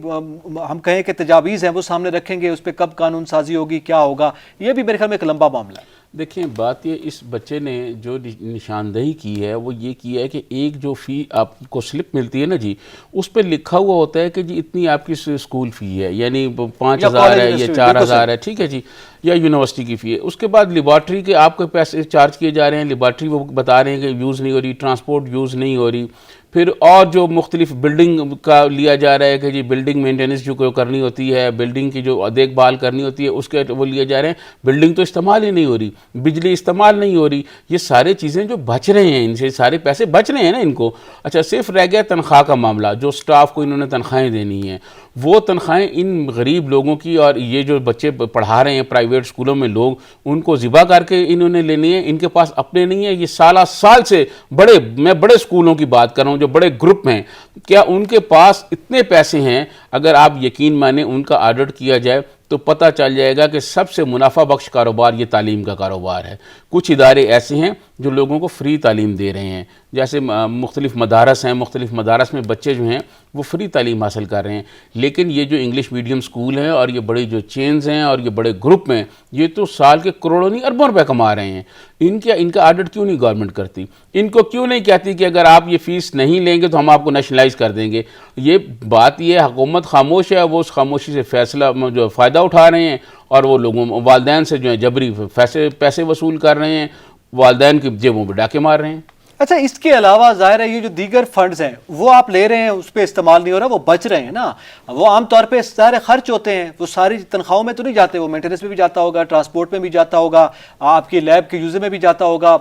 ہم کہیں کہ تجاویز ہیں وہ سامنے رکھیں گے, اس پہ کب قانون سازی ہوگی, کیا ہوگا, یہ بھی میرے خیال میں ایک لمبا معاملہ ہے. دیکھیں بات یہ, اس بچے نے جو نشاندہی کی ہے وہ یہ کی ہے کہ ایک جو فی آپ کو سلپ ملتی ہے نا جی, اس پہ لکھا ہوا ہوتا ہے کہ جی اتنی آپ کی اسکول فی ہے, یعنی 5,000 ہے یا 4,000 ہے, ٹھیک ہے جی, یا یونیورسٹی کی فی ہے. اس کے بعد لیبارٹری کے آپ کے پیسے چارج کیے جا رہے ہیں, لیبارٹری وہ بتا رہے ہیں کہ یوز نہیں ہو رہی, ٹرانسپورٹ یوز نہیں ہو رہی. پھر اور جو مختلف بلڈنگ کا لیا جا رہا ہے کہ جی بلڈنگ مینٹیننس جو کرنی ہوتی ہے, بلڈنگ کی جو دیکھ بھال کرنی ہوتی ہے اس کے وہ لیے جا رہے ہیں. بلڈنگ تو استعمال ہی نہیں ہو رہی, بجلی استعمال نہیں ہو رہی, یہ سارے چیزیں جو بچ رہے ہیں, ان سے سارے پیسے بچ رہے ہیں نا ان کو. اچھا, صرف رہ گیا تنخواہ کا معاملہ, جو سٹاف کو انہوں نے تنخواہیں دینی ہیں, وہ تنخواہیں ان غریب لوگوں کی, اور یہ جو بچے پڑھا رہے ہیں پرائیویٹ اسکولوں میں لوگ, ان کو ذبح کر کے انہوں نے لینی ہے. ان کے پاس اپنے نہیں ہے. یہ سالہ سال سے میں بڑے اسکولوں کی بات کر رہا ہوں جو بڑے گروپ ہیں, کیا ان کے پاس اتنے پیسے ہیں؟ اگر آپ یقین مانیں ان کا آڈٹ کیا جائے تو پتہ چل جائے گا کہ سب سے منافع بخش کاروبار یہ تعلیم کا کاروبار ہے. کچھ ادارے ایسے ہیں جو لوگوں کو فری تعلیم دے رہے ہیں, جیسے مختلف مدارس ہیں, مختلف مدارس میں بچے جو ہیں وہ فری تعلیم حاصل کر رہے ہیں. لیکن یہ جو انگلش میڈیم سکول ہیں اور یہ بڑے جو چینز ہیں اور یہ بڑے گروپ ہیں, یہ تو سال کے کروڑوں نہیں اربوں روپے کما رہے ہیں. ان کا آڈٹ کیوں نہیں گورنمنٹ کرتی؟ ان کو کیوں نہیں کہتی کہ اگر آپ یہ فیس نہیں لیں گے تو ہم آپ کو نیشنلائز کر دیں گے؟ یہ بات یہ ہے, حکومت خاموش ہے, وہ اس خاموشی سے فیصلہ جو فائدہ اٹھا رہے ہیں, اور وہ لوگوں والدین سے جو ہے جبری پیسے وصول کر رہے ہیں, والدین کی جیبوں پہ ڈاکے مار رہے ہیں. اچھا, اس کے علاوہ ظاہر ہے یہ جو دیگر فنڈز ہیں وہ آپ لے رہے ہیں, اس پہ استعمال نہیں ہو رہا, وہ بچ رہے ہیں نا, وہ عام طور پہ ظاہر خرچ ہوتے ہیں, وہ ساری تنخواہوں میں تو نہیں جاتے, وہ مینٹیننس میں بھی جاتا ہوگا, ٹرانسپورٹ میں بھی جاتا ہوگا, آپ کی لیب کے یوزر میں بھی جاتا ہوگا,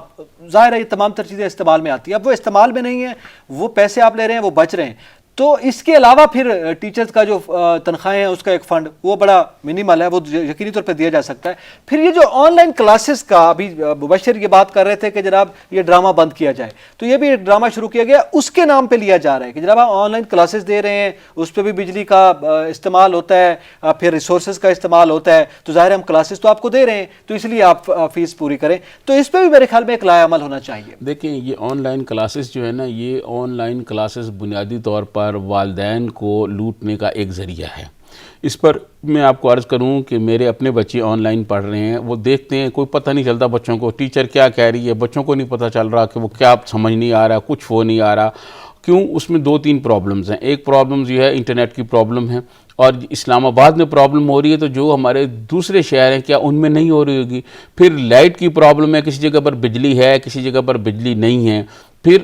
ظاہر ہے یہ تمام تر چیزیں استعمال میں آتی ہیں. اب وہ استعمال میں نہیں ہیں, وہ پیسے آپ لے رہے ہیں, وہ بچ رہے ہیں, تو اس کے علاوہ پھر ٹیچرز کا جو تنخواہیں ہیں اس کا ایک فنڈ وہ بڑا منیمل ہے, وہ یقینی طور پہ دیا جا سکتا ہے. پھر یہ جو آن لائن کلاسز کا, ابھی مبشر یہ بات کر رہے تھے کہ جناب یہ ڈرامہ بند کیا جائے, تو یہ بھی ایک ڈرامہ شروع کیا گیا, اس کے نام پہ لیا جا رہا ہے کہ جناب آپ آن لائن کلاسز دے رہے ہیں, اس پہ بھی بجلی کا استعمال ہوتا ہے, پھر ریسورسز کا استعمال ہوتا ہے, تو ظاہر ہم کلاسز تو آپ کو دے رہے ہیں تو اس لیے آپ فیس پوری کریں. تو اس پہ بھی میرے خیال میں ایک لائحہ عمل ہونا چاہیے. دیکھیں یہ آن لائن کلاسز جو ہے نا, یہ آن لائن کلاسز بنیادی طور پر والدین کو لوٹنے کا ایک ذریعہ ہے. اس پر میں آپ کو عرض کروں کہ میرے اپنے بچے آن لائن پڑھ رہے ہیں, وہ دیکھتے ہیں, کوئی پتہ نہیں چلتا بچوں کو ٹیچر کیا کہہ رہی ہے, بچوں کو نہیں پتہ چل رہا کہ وہ کیا سمجھ نہیں آ رہا, کچھ وہ نہیں آ رہا. کیوں؟ اس میں 2-3 پرابلمز ہیں. ایک پرابلمز یہ ہے انٹرنیٹ کی پرابلم ہے, اور اسلام آباد میں پرابلم ہو رہی ہے, تو جو ہمارے دوسرے شہر ہیں کیا ان میں نہیں ہو رہی ہوگی. پھر لائٹ کی پرابلم ہے, کسی جگہ پر بجلی ہے, کسی جگہ پر بجلی نہیں ہے. پھر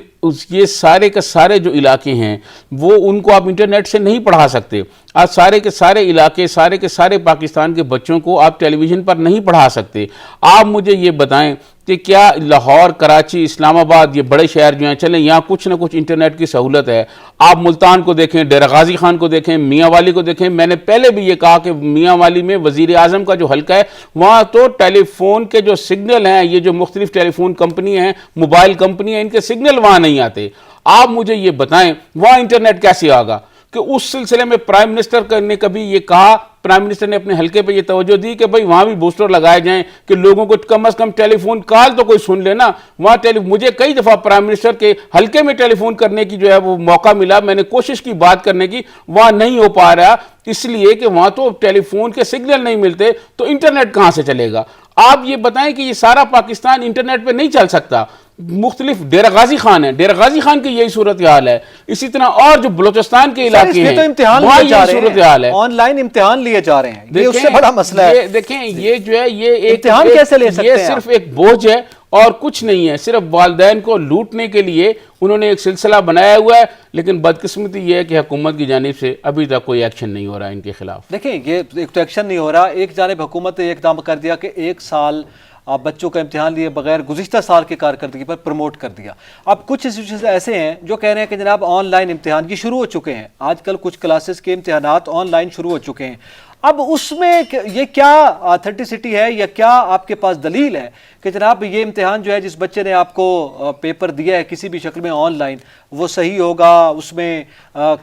یہ سارے کے سارے جو علاقے ہیں وہ ان کو آپ انٹرنیٹ سے نہیں پڑھا سکتے. آج سارے کے سارے علاقے, سارے کے سارے پاکستان کے بچوں کو آپ ٹیلی ویژن پر نہیں پڑھا سکتے. آپ مجھے یہ بتائیں کہ کیا لاہور, کراچی, اسلام آباد, یہ بڑے شہر جو ہیں, چلیں یہاں کچھ نہ کچھ انٹرنیٹ کی سہولت ہے. آپ ملتان کو دیکھیں, ڈیرہ غازی خان کو دیکھیں, میاں والی کو دیکھیں. میں نے پہلے بھی یہ کہا کہ میاں والی میں وزیر اعظم کا جو حلقہ ہے وہاں تو ٹیلی فون کے جو سگنل ہیں, یہ جو مختلف ٹیلی فون کمپنی ہیں, موبائل کمپنی ہیں, ان کے سگنل وہاں نہیں آتے. آپ مجھے یہ بتائیں وہاں انٹرنیٹ کیسے آگا؟ کہ اس سلسلے میں پرائم منسٹر نے کبھی یہ کہا, پرائم منسٹر نے اپنے حلقے پہ یہ توجہ دی کہ بھئی وہاں بھی بوسٹر لگائے جائیں کہ لوگوں کو کم از کم ٹیلی فون کال تو کوئی سن لینا. وہاں مجھے کئی دفعہ پرائم منسٹر کے حلقے میں ٹیلی فون کرنے کی جو ہے وہ موقع ملا, میں نے کوشش کی بات کرنے کی, وہاں نہیں ہو پا رہا, اس لیے کہ وہاں تو ٹیلی فون کے سگنل نہیں ملتے, تو انٹرنیٹ کہاں سے چلے گا؟ آپ یہ بتائیں کہ یہ سارا پاکستان انٹرنیٹ پہ نہیں چل سکتا. مختلف ڈیرہ غازی خان ہے, ڈیرہ غازی خان کی یہی صورتحال ہے. اسی طرح اور جو بلوچستان کے علاقے ہیں وہاں یہی صورتحال ہے. آن لائن امتحان لیے جا رہے ہیں, یہ اس سے بڑا مسئلہ ہے. دیکھیں یہ جو ہے یہ امتحان کیسے لے سکتے ہیں؟ یہ صرف ایک بوجھ ہے اور کچھ نہیں ہے. صرف والدین کو لوٹنے کے لیے انہوں نے ایک سلسلہ بنایا ہوا ہے, لیکن بدقسمتی یہ ہے کہ حکومت کی جانب سے ابھی تک کوئی ایکشن نہیں ہو رہا ان کے خلاف. دیکھیں یہ ایک تو ایکشن نہیں ہو رہا, ایک جانب حکومت نے اقدام کر دیا کہ 1 سال آپ بچوں کا امتحان لیے بغیر گزشتہ سال کی کارکردگی پر پروموٹ کر دیا. اب کچھ انسٹیٹیوشنز ایسے ہیں جو کہہ رہے ہیں کہ جناب آن لائن امتحان یہ شروع ہو چکے ہیں, آج کل کچھ کلاسز کے امتحانات آن لائن شروع ہو چکے ہیں. اب اس میں یہ کیا اتھینٹسٹی ہے یا کیا آپ کے پاس دلیل ہے کہ جناب یہ امتحان جو ہے جس بچے نے آپ کو پیپر دیا ہے کسی بھی شکل میں آن لائن, وہ صحیح ہوگا, اس میں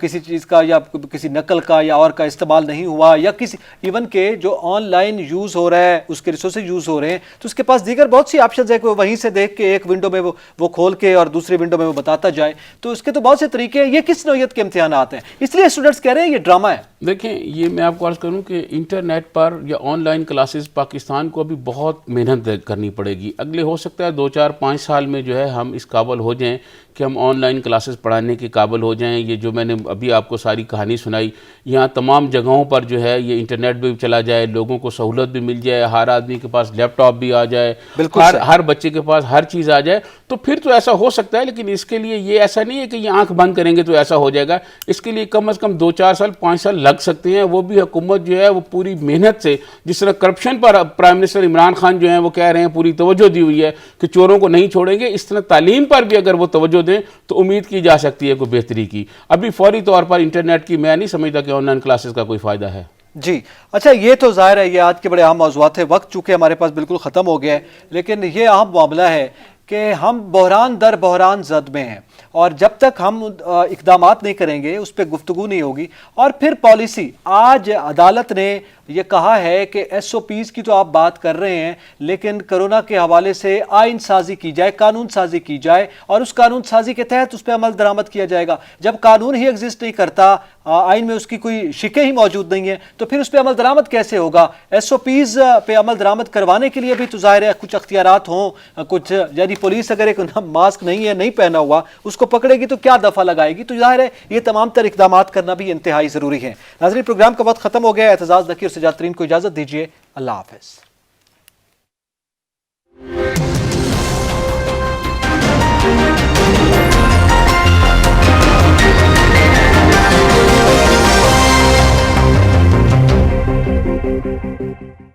کسی چیز کا یا کسی نقل کا یا اور کا استعمال نہیں ہوا, یا کسی ایون کہ جو آن لائن یوز ہو رہا ہے اس کے ریسورسز یوز ہو رہے ہیں تو اس کے پاس دیگر بہت سی آپشنز ہیں کہ وہ وہیں سے دیکھ کے ایک ونڈو میں وہ کھول کے اور دوسری ونڈو میں وہ بتاتا جائے. تو اس کے تو بہت سے طریقے ہیں. یہ کس نوعیت کے امتحانات ہیں؟ اس لیے اسٹوڈنٹس کہہ رہے ہیں یہ ڈرامہ ہے. دیکھیں یہ میں آپ کو عرض کروں کہ انٹرنیٹ پر یا آن لائن کلاسز پاکستان کو ابھی بہت محنت کرنی پڑے گی. اگلے ہو سکتا ہے 2-4-5 سال میں جو ہے ہم اس قابل ہو جائیں کہ ہم آن لائن کلاسز پڑھانے کے قابل ہو جائیں. یہ جو میں نے ابھی آپ کو ساری کہانی سنائی, یہاں تمام جگہوں پر جو ہے یہ انٹرنیٹ بھی چلا جائے, لوگوں کو سہولت بھی مل جائے, ہر آدمی کے پاس لیپ ٹاپ بھی آ جائے, ہر بچے کے پاس ہر چیز آ جائے, تو پھر تو ایسا ہو سکتا ہے. لیکن اس کے لیے یہ ایسا نہیں ہے کہ یہ آنکھ بند کریں گے تو ایسا ہو جائے گا. اس کے لیے کم از کم 2-4 سال 5 سال لگ سکتے ہیں. وہ بھی حکومت جو ہے وہ پوری محنت سے, جس طرح کرپشن پر پرائم منسٹر عمران خان جو ہیں وہ کہہ رہے ہیں پوری توجہ دی ہوئی ہے کہ چوروں کو نہیں چھوڑیں گے, اس طرح تعلیم پر بھی اگر وہ توجہ دیں تو امید کی جا سکتی ہے کوئی بہتری کی. ابھی فوری طور پر انٹرنیٹ کی میں نہیں سمجھتا کہ آن لائن کلاسز کا کوئی فائدہ ہے. جی اچھا, یہ تو ظاہر ہے یہ آج کے بڑے اہم موضوعات ہیں. وقت چونکہ ہمارے پاس بالکل ختم ہو گیا ہے, لیکن یہ اہم معاملہ ہے کہ ہم بحران در بحران زد میں ہیں, اور جب تک ہم اقدامات نہیں کریں گے اس پہ گفتگو نہیں ہوگی. اور پھر پالیسی, آج عدالت نے یہ کہا ہے کہ ایس او پیز کی تو آپ بات کر رہے ہیں, لیکن کرونا کے حوالے سے آئین سازی کی جائے, قانون سازی کی جائے, اور اس قانون سازی کے تحت اس پہ عمل درآمد کیا جائے گا. جب قانون ہی ایگزسٹ نہیں کرتا, آئین میں اس کی کوئی شکیں ہی موجود نہیں ہیں, تو پھر اس پہ عمل درآمد کیسے ہوگا؟ ایس او پیز پہ عمل درآمد کروانے کے لیے بھی تو ظاہر ہے کچھ اختیارات ہوں, کچھ یعنی پولیس اگر ایک ماسک نہیں ہے, نہیں پہنا ہوا, اس کو پکڑے گی تو کیا دفعہ لگائے گی؟ تو ظاہر ہے یہ تمام تر اقدامات کرنا بھی انتہائی ضروری ہے. ناظرین پروگرام کا وقت ختم ہو گیا ہے. اعتزاز نقی اور سجاد ترین کو اجازت دیجیے. اللہ حافظ.